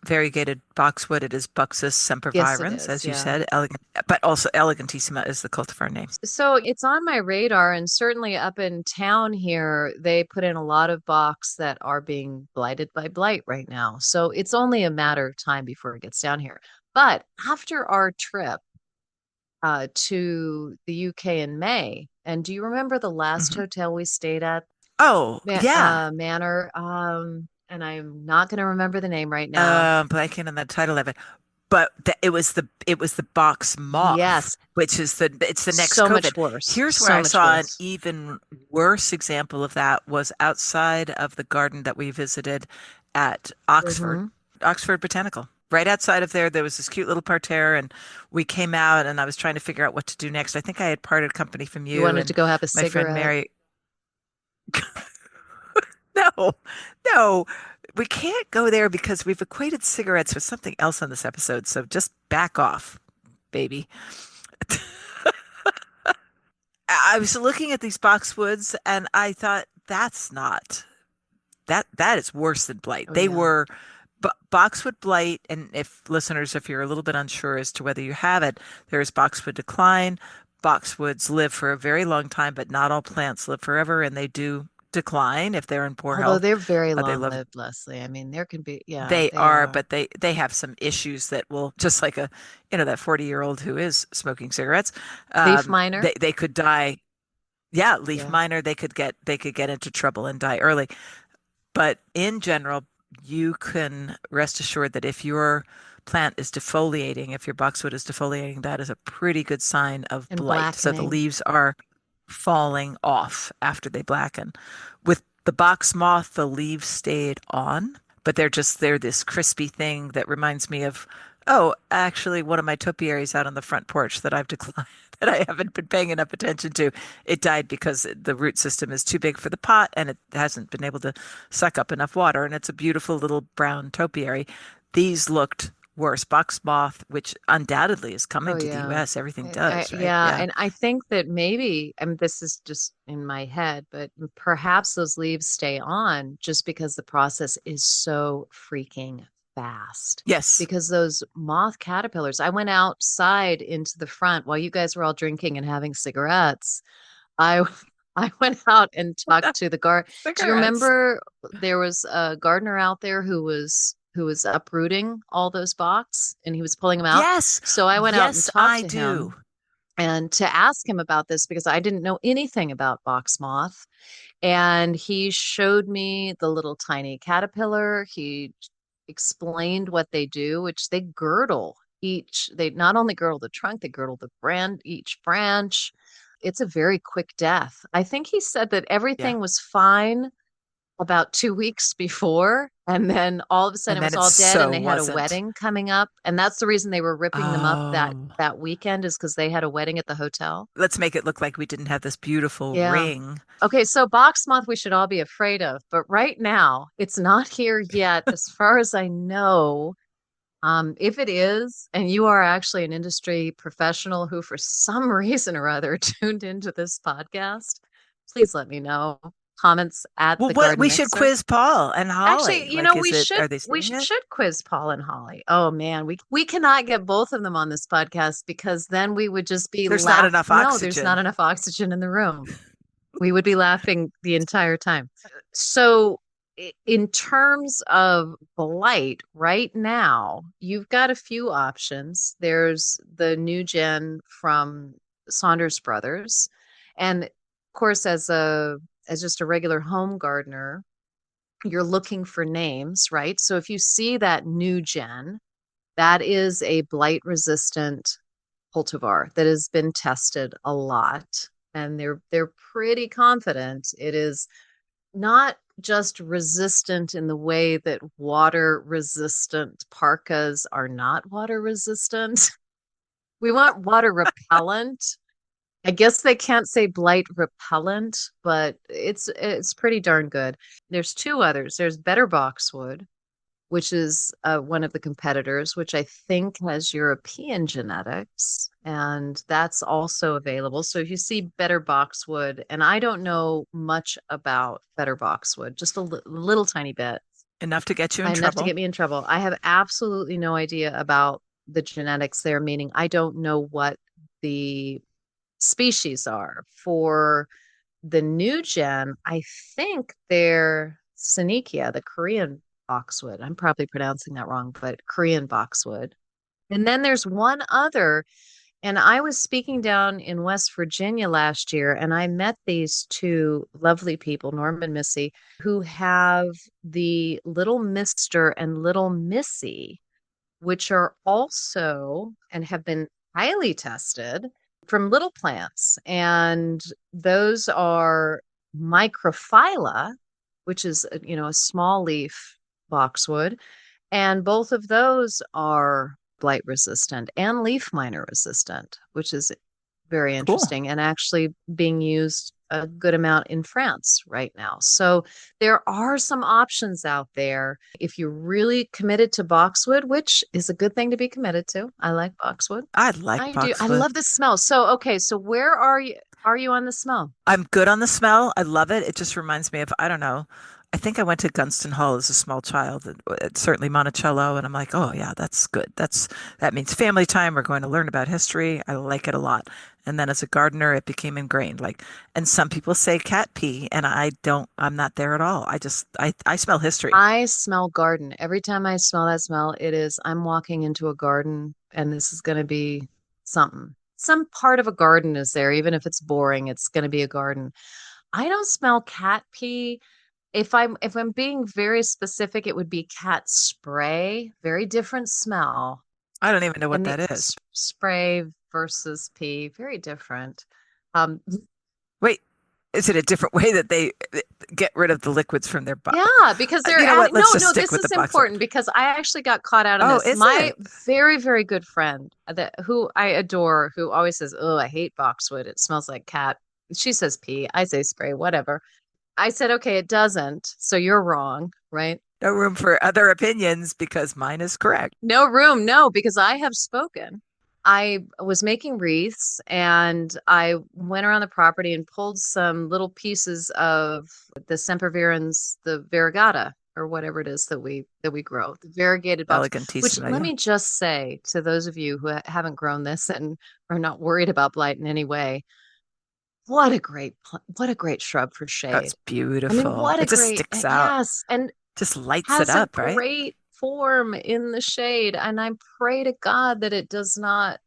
variegated boxwood. It is Buxus Yes, it sempervirens, is. as you Yeah. said, elegant, but also elegantissima is the cultivar name. So it's on my radar, and certainly up in town here, they put in a lot of box that are being blighted by blight right now. So it's only a matter of time before it gets down here. But after our trip to the UK in May, and do you remember the last Hmm. hotel we stayed at, Oh, yeah. Manor? And I'm not going to remember the name right now. Blanking on the title of it, but it was the box moth, Yes, which is it's the next so much COVID. worse. Here's where So I much saw an worse. even worse example of that was outside of the garden that we visited at Oxford, Hmm. Oxford Botanical. Right outside of there was this cute little parterre, and we came out, and I was trying to figure out what to do next. I think I had parted company from You you wanted to and go have a my friend cigarette. Mary. No, no, we can't go there because we've equated cigarettes with something else on this episode. So just back off, baby. I was looking at these boxwoods and I thought that is worse than blight. Oh They yeah. were boxwood blight, and if listeners, if you're a little bit unsure as to whether you have it, there is boxwood decline. Boxwoods live for a very long time, but not all plants live forever, and they do decline if they're in poor Although health. they're very They long love lived, Leslie. I mean, there can be, yeah, They they are, are. but they have some issues that will just like that 40-year-old who is smoking cigarettes. Leaf miner. They could die. Yeah, leaf Yeah. miner, they could get into trouble and die early. But in general, you can rest assured that if your plant is defoliating, if your boxwood is defoliating, that is a pretty good sign of And blight. So the blackening. leaves are falling off after they blacken. With the box moth, the leaves stayed on, but they're this crispy thing that reminds me of, oh, actually, one of my topiaries out on the front porch that I've declined, that I haven't been paying enough attention to. It died because the root system is too big for the pot and it hasn't been able to suck up enough water. And it's a beautiful little brown topiary. These looked worse. Box moth, which undoubtedly is Oh coming to the yeah. US, everything does, right? Yeah, Yeah. and I think that maybe, I mean, this is just in my head, but perhaps those leaves stay on just because the process is so freaking fast. Yes. Because those moth caterpillars, I went outside into the front while you guys were all drinking and having cigarettes. I I went out and talked to the guard. Do you Cigarettes. remember there was a gardener out there who was uprooting all those box and he was pulling them out? Yes. So I went out and Yes, talked I to do. him and to ask him about this because I didn't know anything about box moth. And he showed me the little tiny caterpillar. He explained what they do, which they girdle they not only girdle the trunk, they girdle each branch. It's a very quick death. I think he said that Yeah. everything was fine about 2 weeks before, and then all of a sudden And it was then it all dead, and so they had a wasn't. wedding coming up, and that's the reason they were ripping them up Oh, that weekend is because they had a wedding at the hotel. let's make it look like we didn't have this beautiful Yeah. ring. Okay, so box moth we should all be afraid of, but right now it's not here yet, as far as I know. If it is, and you are actually an industry professional who, for some reason or other, tuned into this podcast, please let me know. Comments at Well, the what Garden we should Mixer. quiz Paul and Holly. Actually, Like, we should are they we seeing it? should quiz Paul and Holly. Oh man, we cannot get both of them on this podcast because then we would just be There's not laugh. enough No, there's not oxygen. enough oxygen in the room. We would be laughing the entire time. So, in terms of blight, right now, you've got a few options. There's the new gen from Saunders Brothers. And of course, as just a regular home gardener, you're looking for names, right? So if you see that new gen, that is a blight resistant cultivar that has been tested a lot, and they're pretty confident it is not just resistant in the way that water resistant parkas are not water resistant. We want water repellent. I guess they can't say blight repellent, but it's pretty darn good. There's two others. There's Better Boxwood, which is one of the competitors, which I think has European genetics, and that's also available. So if you see Better Boxwood, and I don't know much about Better Boxwood, just a little tiny bit. Enough to get you in enough to trouble. get me in trouble. I have absolutely no idea about the genetics there, meaning I don't know what the species are. For the new gen, I think they're Sneakia, the Korean boxwood. I'm probably pronouncing that wrong, but Korean boxwood. And then there's one other, and I was speaking down in West Virginia last year, and I met these two lovely people, Norm and Missy, who have the Little Mister and Little Missy, which are also and have been highly tested from little plants. And those are microphylla, which is, a small leaf boxwood. And both of those are blight resistant and leaf miner resistant, which is very Cool. interesting and actually being used a good amount in France right now. So there are some options out there if you're really committed to boxwood, which is a good thing to be committed to. I like boxwood. I like I do. I boxwood. love the smell. So okay, so where are you? Are you on the smell? I'm good on the smell. I love it. It just reminds me of, I don't know. I think I went to Gunston Hall as a small child, certainly Monticello, and I'm like, oh yeah, that's good. That means family time. We're going to learn about history. I like it a lot. And then as a gardener, it became ingrained. Like, and some people say cat pee, and I don't. I'm not there at all. I smell history. I smell garden. Every time I smell that smell, it is I'm walking into a garden and this is going to be something. Some part of a garden is there, even if it's boring, it's going to be a garden. I don't smell cat pee. If I'm being very specific, it would be cat spray. Very different smell. I don't even know what And the that is. spray versus pee, very different. Um, Wait, is it a different way that they get rid of the liquids from their butt? Yeah, because they're You know what? adding, Let's no, just no, stick this with the is boxwood. important because I actually got caught out on Oh, this. is My it? very, very good friend that who I adore, who always says, "Oh, I hate boxwood. It smells like cat." She says pee. I say spray, whatever. I said, "Okay, it doesn't." So you're wrong, right? No room for other opinions because mine is correct. No room, no, because I have spoken. I was making wreaths and I went around the property and pulled some little pieces of the sempervirens, the variegata, or whatever it is that we grow, the variegated box, which Elegantissima, let yeah. me just say to those of you who haven't grown this and are not worried about blight in any way, what a great shrub for Oh, it's shade. I mean, beautiful. what a It just great, sticks out, yes. And just lights it has a up, right? great form in the shade. And I pray to God that it does not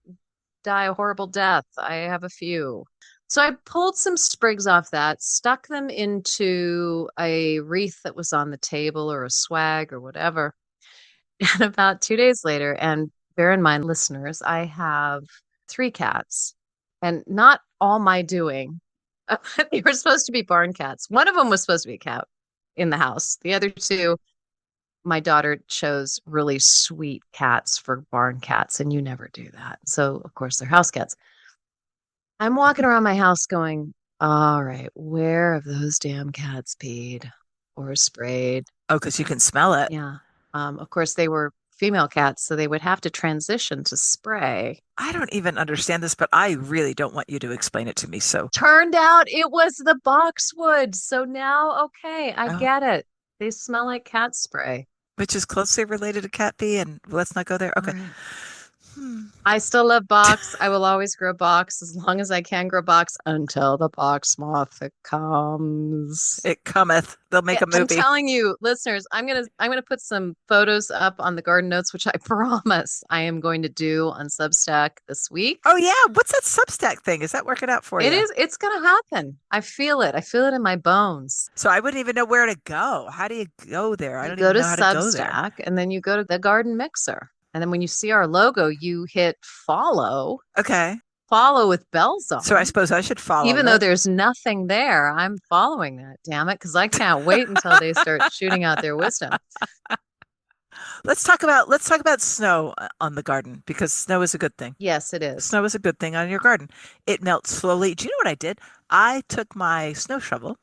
die a horrible death. I have a few. So I pulled some sprigs off that, stuck them into a wreath that was on the table or a swag or whatever. And about 2 days later, and bear in mind, listeners, I have three cats and not all my doing. They were supposed to be barn cats. One of them was supposed to be a cat in the house. The other two, my daughter chose really sweet cats for barn cats, and you never do that. So, of course, they're house cats. I'm walking around my house going, all right, where have those damn cats peed or sprayed? Oh, because you can smell it. Yeah. Of course, they were female cats, so they would have to transition to spray. I don't even understand this, but I really don't want you to explain it to me. So, Turned out it was the boxwood. So now, okay, I oh, get it. They smell like cat spray. which is closely related to cat pee, and let's not go there. All Okay. right. Hmm. I still love box. I will always grow box as long as I can grow box until the box moth comes. It cometh. They'll make Yeah, a I'm movie. telling you, listeners, I'm gonna put some photos up on the garden notes, which I promise I am going to do on Substack this week. Oh, yeah. What's that Substack thing? Is that working out for It you? is, it's gonna happen. I feel it. I feel it in my bones. So I wouldn't even know where to go. How do you go there? I You don't go even to know how to go there. Substack and then you go to the garden mixer. And then when you see our logo, you hit follow, Okay. follow with bells So I on. suppose I should follow Even though it. there's nothing there, I'm following that, damn it, because I can't wait until they start shooting out their wisdom. Let's talk about snow on the garden because snow is a good thing. Yes, it is. Snow is a good thing on your garden. It melts slowly. Do you know what I did? I took my snow shovel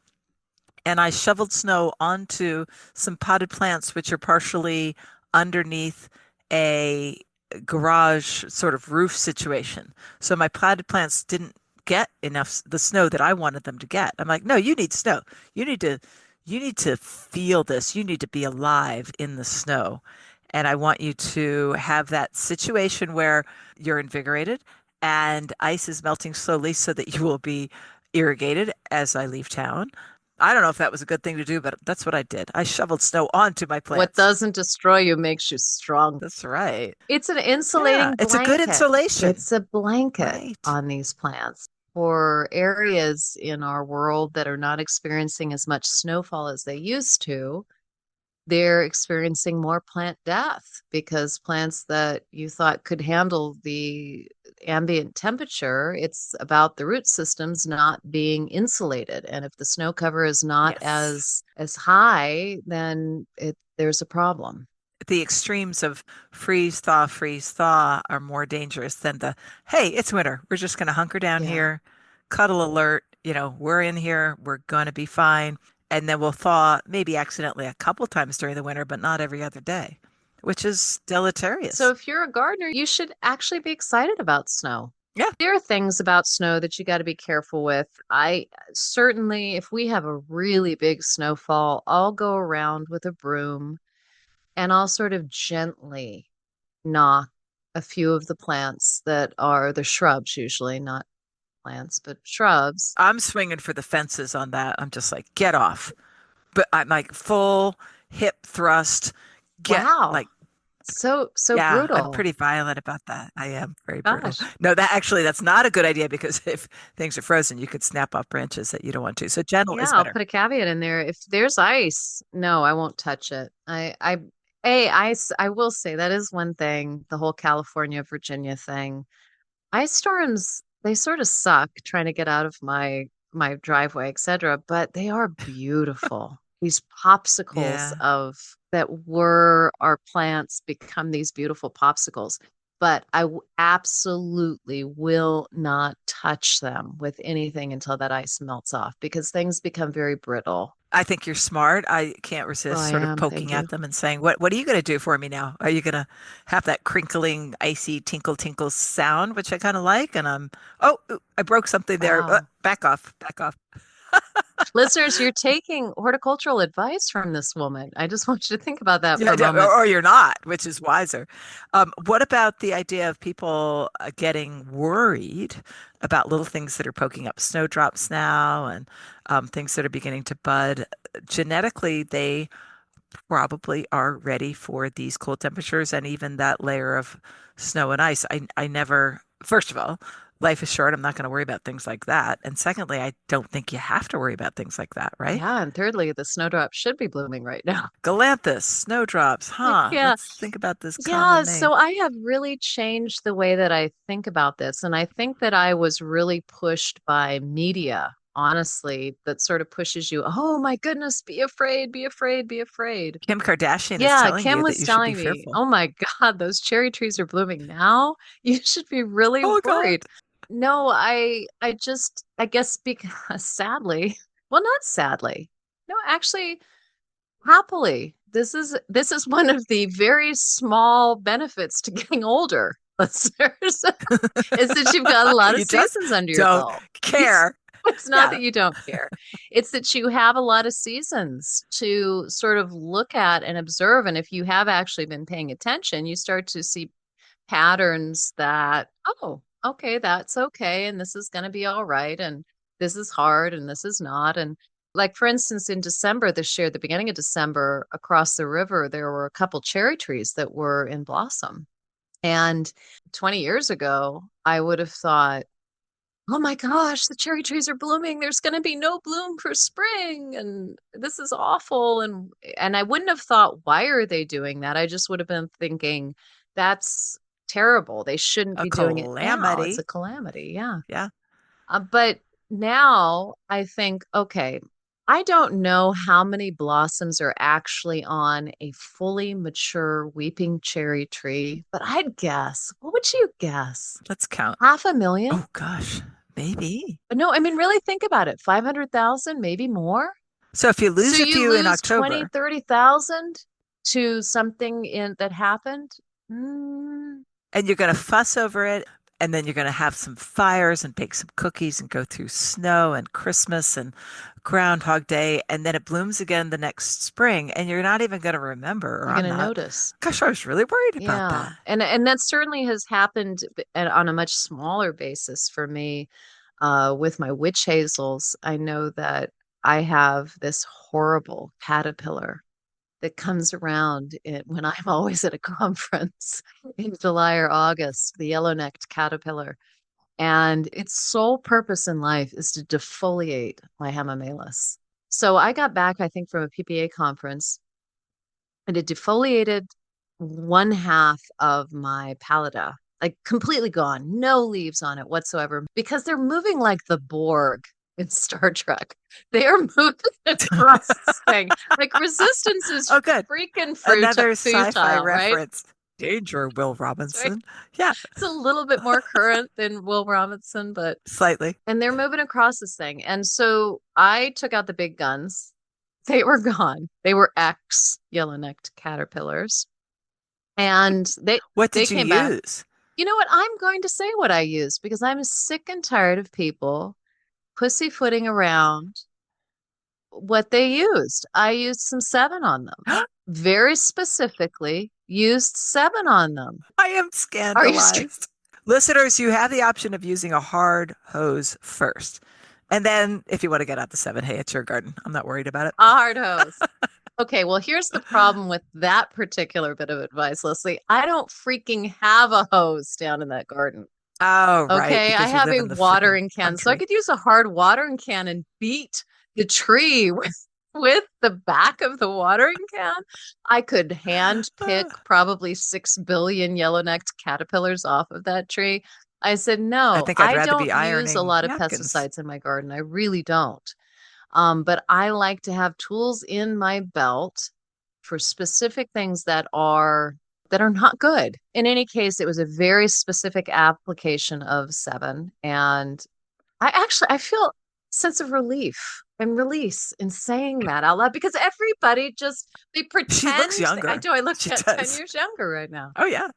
and I shoveled snow onto some potted plants, which are partially underneath a garage sort of roof situation. So my potted plants didn't get enough the snow that I wanted them to get. I'm like, no, you need snow. You need to you need to feel this. You need to be alive in the snow. And I want you to have that situation where you're invigorated and ice is melting slowly so that you will be irrigated as I leave town. I don't know if that was a good thing to do, but that's what I did. I shoveled snow onto my What plants. doesn't destroy you makes you strong. That's right. It's an Yeah, insulating it's a good blanket. insulation. It's a blanket Right. on these plants. For areas in our world that are not experiencing as much snowfall as they used to, they're experiencing more plant death because plants that you thought could handle the ambient temperature, it's about the root systems not being insulated. And if the snow cover is not Yes. as high, then there's a problem. The extremes of freeze thaw are more dangerous than the, hey, it's winter. We're just going to hunker down Yeah. here, cuddle alert. We're in here. We're going to be fine. And then we'll thaw maybe accidentally a couple times during the winter, but not every other day, which is So deleterious. if you're a gardener, you should actually be excited about snow. Yeah. There are things about snow that you got to be careful with. I certainly, if we have a really big snowfall, I'll go around with a broom and I'll sort of gently knock a few of the plants that are the shrubs, usually not plants, but shrubs. I'm swinging for the fences on that. I'm just like, get off. But I'm like full hip thrust, get Wow. like, So yeah, I'm brutal. pretty violent about that. I am very brutal. Gosh. No, that's not a good idea because if things are frozen, you could snap off branches that you don't want to. So gentle Yeah, is I'll better. put a caveat in there. If there's ice, no, I won't touch it. I will say that is one thing, the whole California, Virginia thing. Ice storms, they sort of suck trying to get out of my driveway, etc., but they are beautiful. These popsicles Yeah. of that were our plants become these beautiful popsicles. But absolutely will not touch them with anything until that ice melts off because things become very brittle. I think you're smart. I can't Well, resist I sort of am, thank poking you. at them and saying, what are you going to do for me now? Are you going to have that crinkling, icy tinkle tinkle sound, which I kind of like? And oh, ooh, I broke something there. Wow. Back off, back off. Listeners, you're taking horticultural advice from this woman. I just want you to think about that for Yeah, a yeah, moment. or you're not, which is wiser. What about the idea of people getting worried about little things that are poking up snowdrops now and things that are beginning to bud? Genetically, they probably are ready for these cold temperatures and even that layer of snow and ice. I never, first of all, life is short. I'm not going to worry about things like that. And secondly, I don't think you have to worry about things like that, right? Yeah, and thirdly, the snowdrop should be blooming right now. Galanthus, snowdrops, huh? Yeah. Let's think about this Yeah, common so name. I have really changed the way that I think about this. And I think that I was really pushed by media, honestly, that sort of pushes you, oh my goodness, be afraid, be afraid, be afraid. Kim Kardashian is Yeah, telling Kim you that was you should be telling me, fearful. oh my God, those cherry trees are blooming now. You should be really Oh God. worried. No, I guess because sadly, well, not sadly. No, actually, happily. This is one of the very small benefits to getting older, listeners, is that you've got a lot of You just seasons under your don't belt. care. It's not Yeah. that you don't care. It's that you have a lot of seasons to sort of look at and observe. And if you have actually been paying attention, you start to see patterns that, oh, okay, that's okay. And this is going to be all right. And this is hard and this is not. And like, for instance, in December this year, the beginning of December, across the river, there were a couple cherry trees that were in blossom. And 20 years ago, I would have thought, oh my gosh, the cherry trees are blooming. There's going to be no bloom for spring and this is awful. And I wouldn't have thought, why are they doing that? I just would have been thinking that's terrible. They shouldn't A be doing it now. It's a calamity. calamity. Yeah. Yeah. But now I think, okay, I don't know how many blossoms are actually on a fully mature weeping cherry tree, but I'd guess. What would you guess? Let's count. 500,000? Oh gosh, maybe. No, I mean, really think about it. 500,000, maybe more. So if you So lose a you few in lose 20, October, 30,000 to something in that happened. Mm, and you're going to fuss over it, And then you're going to have some fires and bake some cookies and go through snow and Christmas and Groundhog Day. And then it blooms again the next spring. And you're not even going to remember, or You're I'm going to not. notice. Gosh, I was really worried about Yeah. that. And that certainly has happened on a much smaller basis for me with my witch hazels. I know that I have this horrible caterpillar that comes around when I'm always at a conference in July or August, the yellow-necked caterpillar. And its sole purpose in life is to defoliate my hemamelis. So I got back, I think, from a PPA conference, and it defoliated one half of my pallida, like completely gone, no leaves on it whatsoever, because they're moving like the Borg in Star Trek. They are moving across this thing. Like resistance is Oh, good. freaking Another sci-fi futile, right? reference. Danger, Will That's right. Robinson. Yeah, It's a little bit more current than Will Robinson, but slightly. and they're moving across this thing. And so I took out the big guns. They were gone. They were ex yellow-necked caterpillars. And What they did you came back. use? You know what? I'm going to say what I use because I'm sick and tired of people pussyfooting around what they used. I used some seven on them. Very specifically used seven on them. I am Are you scandalized. Listeners, you have the option of using a hard hose first. And then if you want to get out the seven, hey, it's your garden. I'm not worried about it. a hard hose? Okay, well, here's the problem with that particular bit of advice, Leslie. I don't freaking have a hose down in that garden. Oh, right, Okay, I because you have live a in the freaking watering can, so I country. could use a hard watering can and beat the tree with the back of the watering can. I could hand pick probably 6 billion yellow-necked caterpillars off of that tree. I said, I no, think I'd I rather don't be use a ironing lot of napkins. pesticides in my garden. I really don't. But I like to have tools in my belt for specific things that are not good. In any case, it was a very specific application of seven, and I feel sense of relief and release in saying that out loud because everybody just they She looks pretend I younger. do. I look She 10 does. years younger right now. Oh, yeah.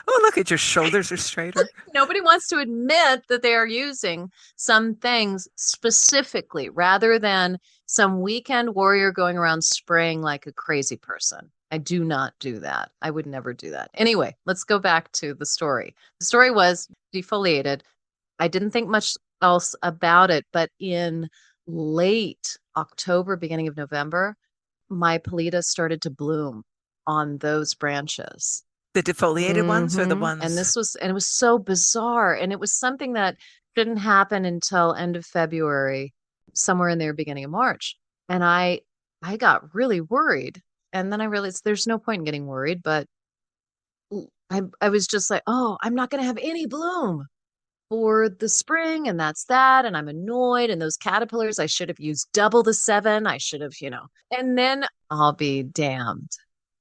Oh, look at your shoulders are straighter. Nobody wants to admit that they are using some things specifically rather than some weekend warrior going around spraying like a crazy person. I do not do that. I would never do that. Anyway, let's go back to the story. The story was defoliated. I didn't think much else about it, but in late October, beginning of November, my Polita started to bloom on those branches. The defoliated ones or the And ones? it was so bizarre. And it was something that didn't happen until end of February, somewhere in there, beginning of March. And I got really worried. And then I realized there's no point in getting worried, but I was just like, oh, I'm not going to have any bloom for the spring, and that's that. And I'm annoyed. And those caterpillars, I should have used double the seven. I should have, and then I'll be damned.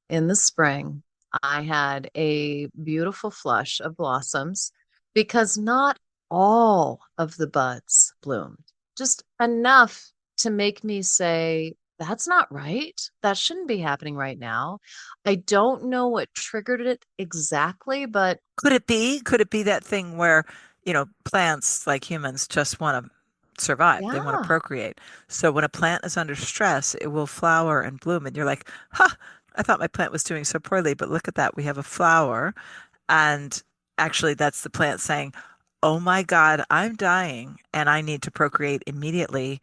In the spring, I had a beautiful flush of blossoms because not all of the buds bloomed, just enough to make me say, that's not right. That shouldn't be happening right now. I don't know what triggered it exactly, but Could it be? Could it be that thing where, plants like humans just want to survive? They want to yeah. procreate. So when a plant is under stress, it will flower and bloom. And you're like, huh, I thought my plant was doing so poorly, but look at that. We have a flower. And actually, that's the plant saying, oh my God, I'm dying and I need to procreate immediately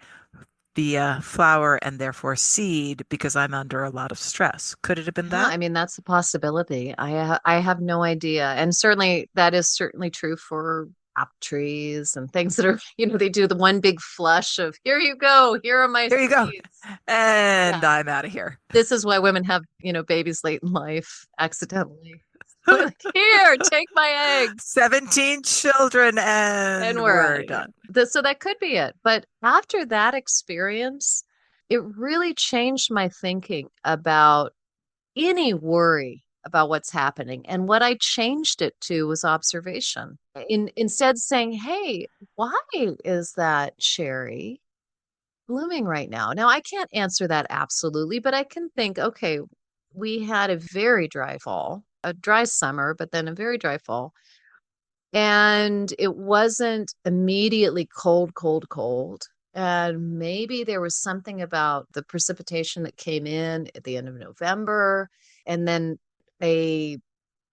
via flower and therefore seed because I'm under a lot of stress. Could it have been Yeah, that? I mean that's a possibility. I have no idea, and certainly that is certainly true for apple trees and things that are they do the one big flush of here you go, here are my Here you go. seeds. And Yeah, I'm out of here. this is why women have babies late in life accidentally. Like, here, take my eggs, 17 children and and we're out we're of here. done. So that could be it. But after that experience, it really changed my thinking about any worry about what's happening. And what I changed it to was observation. Instead saying, hey, why is that cherry blooming right now? Now I can't answer that absolutely, but I can think, okay, we had a very dry fall, a dry summer, but then a very dry fall. And it wasn't immediately cold, cold, cold. And maybe there was something about the precipitation that came in at the end of November, and then a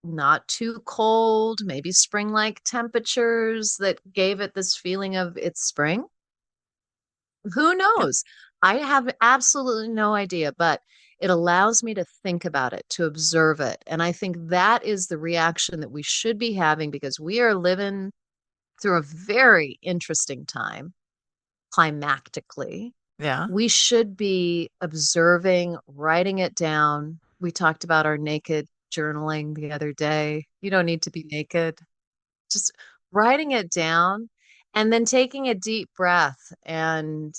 not too cold, maybe spring-like temperatures that gave it this feeling of it's spring. Who Yep. knows? I have absolutely no idea, but it allows me to think about it, to observe it. And I think that is the reaction that we should be having because we are living through a very interesting time climactically. Yeah. We should be observing, writing it down. We talked about our naked journaling the other day. You don't need to be naked, just writing it down and then taking a deep breath and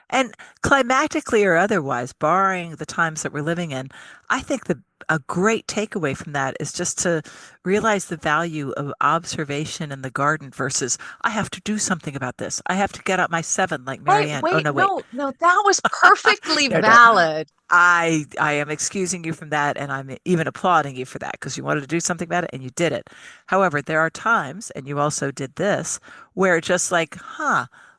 And climactically or otherwise, barring the times that we're living in, I think a great takeaway from that is just to realize the value of observation in the garden versus I have to do something about this. I have to get up my seven like wait, Marianne. Oh wait, no, wait. no, no, that was perfectly No, no. valid. I am excusing you from that and I'm even applauding you for that because you wanted to do something about it and you did it. However, there are times, and you also did this, where just like,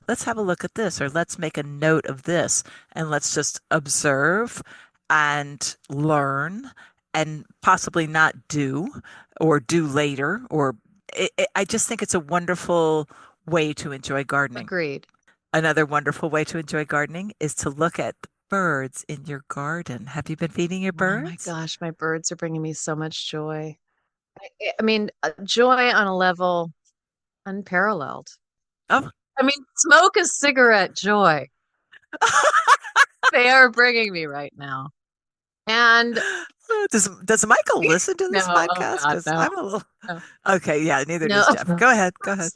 let's have a look at this or let's make a note of this and let's just observe and learn and possibly not do or do later or I just think it's a wonderful way to enjoy gardening. Agreed. Another wonderful way to enjoy gardening is to look at the birds in your garden. Have you been feeding your Oh my birds? gosh, my birds are bringing me so much joy. I mean, joy on a level unparalleled. Oh, I mean, smoke a cigarette joy. They are bringing me right now. And does Michael listen to this no, oh podcast? God, Because no, I'm a little no, okay. Yeah, neither no. does Jeff. Go ahead. Go ahead.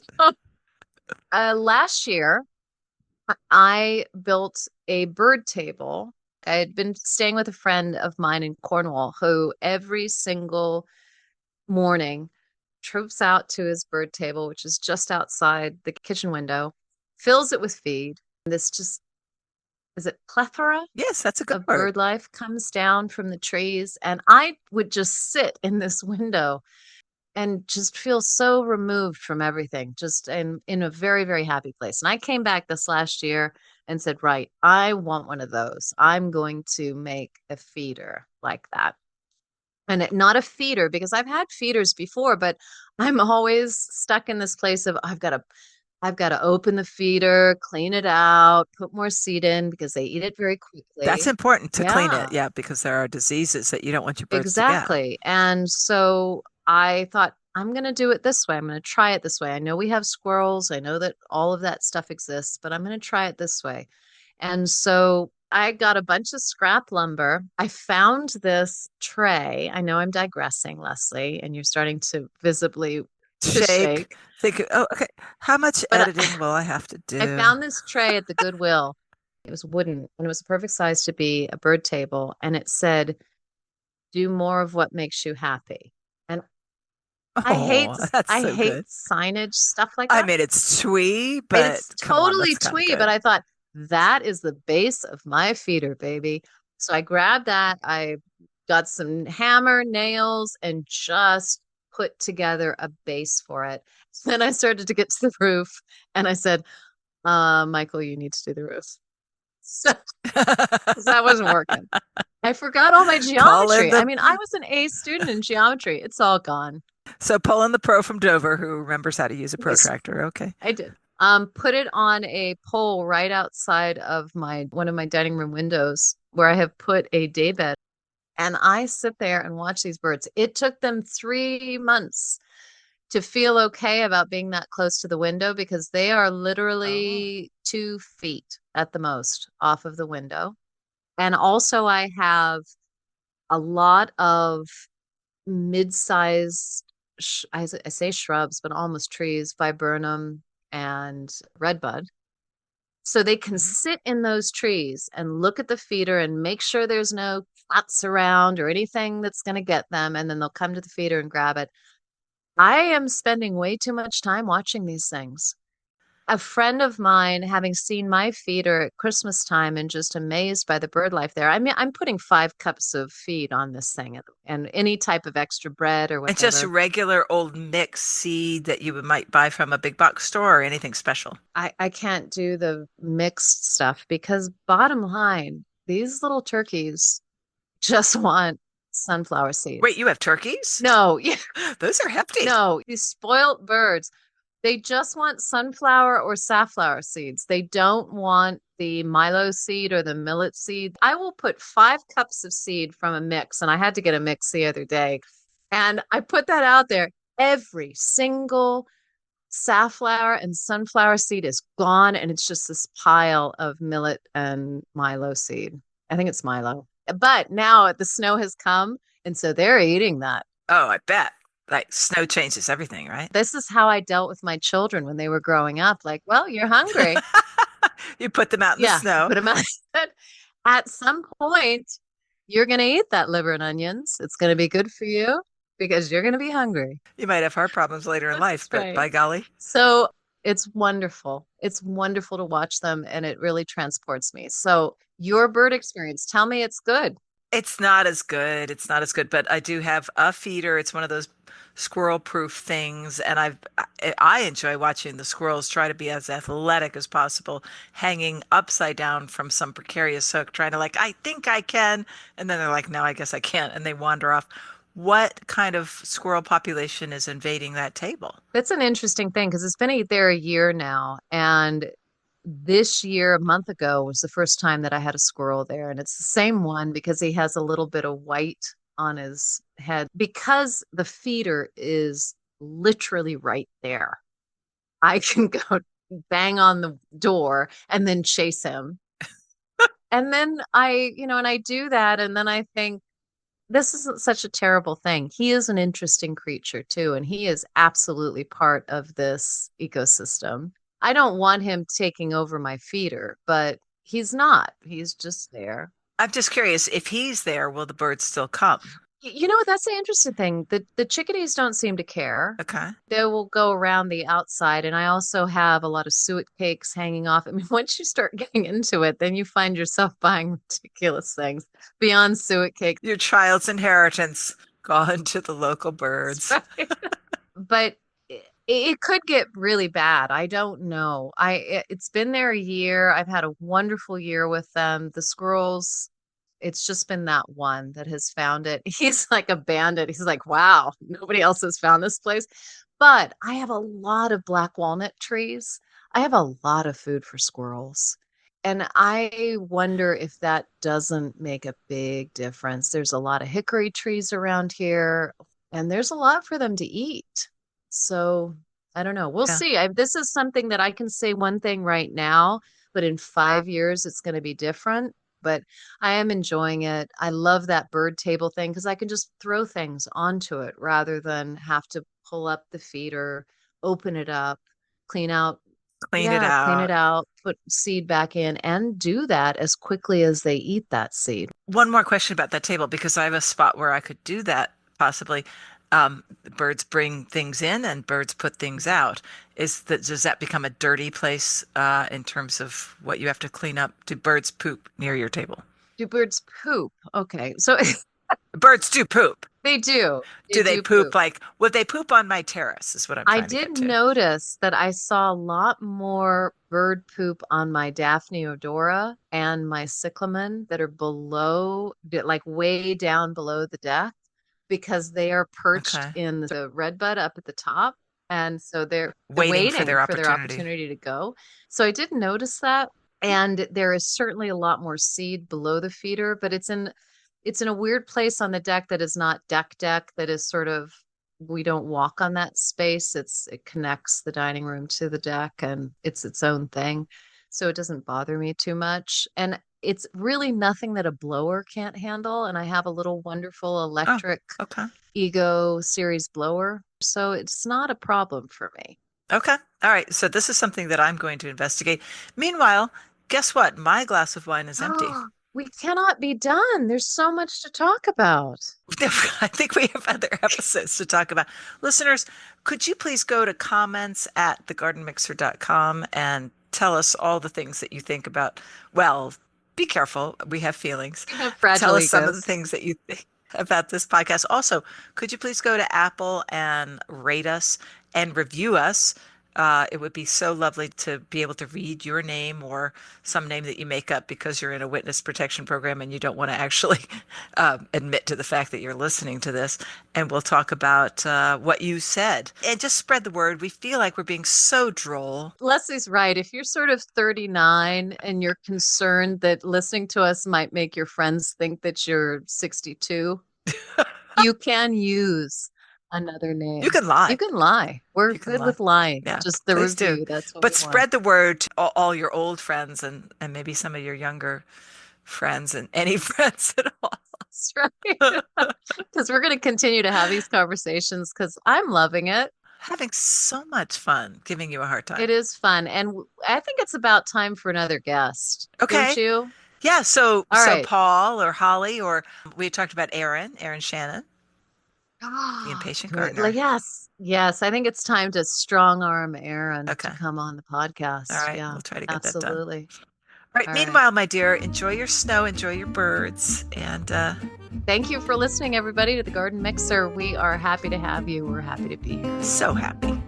Last year, I built a bird table. I had been staying with a friend of mine in Cornwall who every single morning troops out to his bird table, which is just outside the kitchen window, fills it with feed. This just is it plethora Yes, that's a good of word. bird life comes down from the trees. And I would just sit in this window and just feel so removed from everything, just in a very, very happy place. And I came back this last year and said, right, I want one of those. I'm going to make a feeder like that. And not a feeder because I've had feeders before, but I'm always stuck in this place of I've got to open the feeder, clean it out, put more seed in because they eat it very That's quickly. important to clean it. Yeah. Yeah, because there are diseases that you don't want your birds to get. Exactly. And so I thought, I'm going to do it this way. I'm going to try it this way. I know we have squirrels. I know that all of that stuff exists, but I'm going to try it this way. And so I got a bunch of scrap lumber. I found this tray. I know I'm digressing, Leslie, and you're starting to visibly to Shake. shake. Think. Oh, okay. How much But editing will I have to I do? found this tray at the Goodwill. It was wooden and it was the perfect size to be a bird table. And it said, do more of what makes you happy. And I hate Oh, that's I so hate good. signage stuff like I that. mean, it's twee, but It's come on, totally that's kind of twee, but good. I thought that is the base of my feeder, baby. So I grabbed that. I got some hammer, nails, and just put together a base for it. Then I started to get to the roof and I said, Michael, you need to do the roof. So 'cause that wasn't working. I forgot all my Call in geometry. I the mean, I was an A student in geometry. It's all gone. so pull in the pro from Dover who remembers how to use a Yes, protractor. Okay. I did. Put it on a pole right outside of my one of my dining room windows where I have put a daybed. And I sit there and watch these birds. It took them 3 months to feel okay about being that close to the window because they are Oh. literally 2 feet at the most off of the window. And also, I have a lot of mid-sized, I say shrubs, but almost trees, viburnum and redbud. So they can Mhm. sit in those trees and look at the feeder and make sure there's no flats around or anything that's going to get them. And then they'll come to the feeder and grab it. I am spending way too much time watching these things. A friend of mine, having seen my feeder at Christmas time and just amazed by the bird life there. I mean, I'm putting 5 cups of feed on this thing and any type of extra bread or And just whatever. regular old mixed seed that you might buy from a big box store or anything special. I can't do the mixed stuff because bottom line, these little turkeys just want sunflower Wait, seeds. you have turkeys? No, yeah, Those are hefty. no, these spoiled birds, they just want sunflower or safflower seeds. They don't want the Milo seed or the millet seed. I will put 5 cups of seed from a mix, and I had to get a mix the other day. And I put that out there. Every single safflower and sunflower seed is gone, and it's just this pile of millet and Milo seed. I think it's Milo. But now the snow has come, and so they're eating that. Oh, I bet. Like snow changes everything, right? This is how I dealt with my children when they were growing up. Like, well, you're hungry. You put them out in the Yeah, snow. put them out. At some point, you're going to eat that liver and onions. It's going to be good for you because you're going to be hungry. You might have heart problems later in That's life, but right. by golly, So it's wonderful. It's wonderful to watch them, and it really transports me. So, your bird experience, tell me it's good. it's not as good. It's not as good, but I do have a feeder. It's one of those squirrel proof things, and I enjoy watching the squirrels try to be as athletic as possible, hanging upside down from some precarious hook, trying to like, I think I can, and then they're like, no, I guess I can't, and they wander off. What kind of squirrel population is invading that table? That's an interesting thing because it's been there a year now. And this year, a month ago, was the first time that I had a squirrel there. And it's the same one because he has a little bit of white on his head. Because the feeder is literally right there, I can go bang on the door and then chase him. And then and I do that. And then I think, this isn't such a terrible thing. He is an interesting creature too, and he is absolutely part of this ecosystem. I don't want him taking over my feeder, but he's not. He's just there. I'm just curious, if he's there, will the birds still come? You know what? That's the interesting thing. The chickadees don't seem to care. Okay. They will go around the outside, and I also have a lot of suet cakes hanging off. I mean, once you start getting into it, then you find yourself buying ridiculous things beyond suet cakes. Your child's inheritance gone to the local birds. Right? But it could get really bad. I don't know. It's been there a year. I've had a wonderful year with them. The squirrels, it's just been that one that has found it. He's like a bandit. He's like, wow, nobody else has found this place. But I have a lot of black walnut trees. I have a lot of food for squirrels. And I wonder if that doesn't make a big difference. There's a lot of hickory trees around here, and there's a lot for them to eat. So I don't know. We'll Yeah. see. This is something that I can say one thing right now, but in 5 years, it's going to be different. But I am enjoying it. I love that bird table thing because I can just throw things onto it rather than have to pull up the feeder, open it up, clean out. Clean it Yeah, clean it out. out, put seed back in, and do that as quickly as they eat that seed. One more question about that table because I have a spot where I could do that possibly. Birds bring things in and birds put things out. Does that become a dirty place in terms of what you have to clean up? Do birds poop near your table? Do birds poop? Okay, so Birds do poop. they do. They Do they do poop poop. like, would they poop on my terrace? Is what I'm I trying to did get to. notice that I saw a lot more bird poop on my Daphne odora and my cyclamen that are below, like way down below the deck, because they are perched Okay. in the redbud up at the top. And so they're Waiting for waiting their for their opportunity. opportunity to go. So I did notice that. And there is certainly a lot more seed below the feeder, but it's in a weird place on the deck that is not deck, that is sort of, we don't walk on that space. It connects the dining room to the deck and it's its own thing. So it doesn't bother me too much. And it's really nothing that a blower can't handle. And I have a little wonderful Oh, electric okay. Ego series blower. So it's not a problem for me. Okay. All right. So this is something that I'm going to investigate. Meanwhile, guess what? My glass of wine is empty. We cannot be done. There's so much to talk about. I think we have other episodes to talk about. Listeners, could you please go to comments at thegardenmixer.com and tell us all the things that you think about? Well, be careful. We have feelings. We have fragile Tell us some of the egos. things that you think about this podcast. Also, could you please go to Apple and rate us and review us? It would be so lovely to be able to read your name or some name that you make up because you're in a witness protection program and you don't want to actually admit to the fact that you're listening to this. And we'll talk about what you said and just spread the word. We feel like we're being so droll. Leslie's right. If you're sort of 39 and you're concerned that listening to us might make your friends think that you're 62, you can use another You name. can lie. You can lie. We're You can good lie. with lying. Yeah, Just the please do. review. That's what we But want. spread the word to all your old friends and maybe some of your younger friends and any friends at all. That's right. Because we're going to continue to have these conversations because I'm loving it. Having so much fun giving you a hard time. It is fun. And I think it's about time for another guest. Don't Okay. you? Yeah, so All right. Paul or Holly, or we talked about Aaron Shannon, the Ah, impatient good. gardener. Yes. Yes. I think it's time to strong arm Aaron Okay. to come on the All podcast. right, Yeah, we'll try to get that done. absolutely. All right, All right. meanwhile, my dear, enjoy your snow, enjoy your birds, and Thank you for listening, everybody, to the Garden Mixer. We are happy to have you. We're happy to be here. so happy.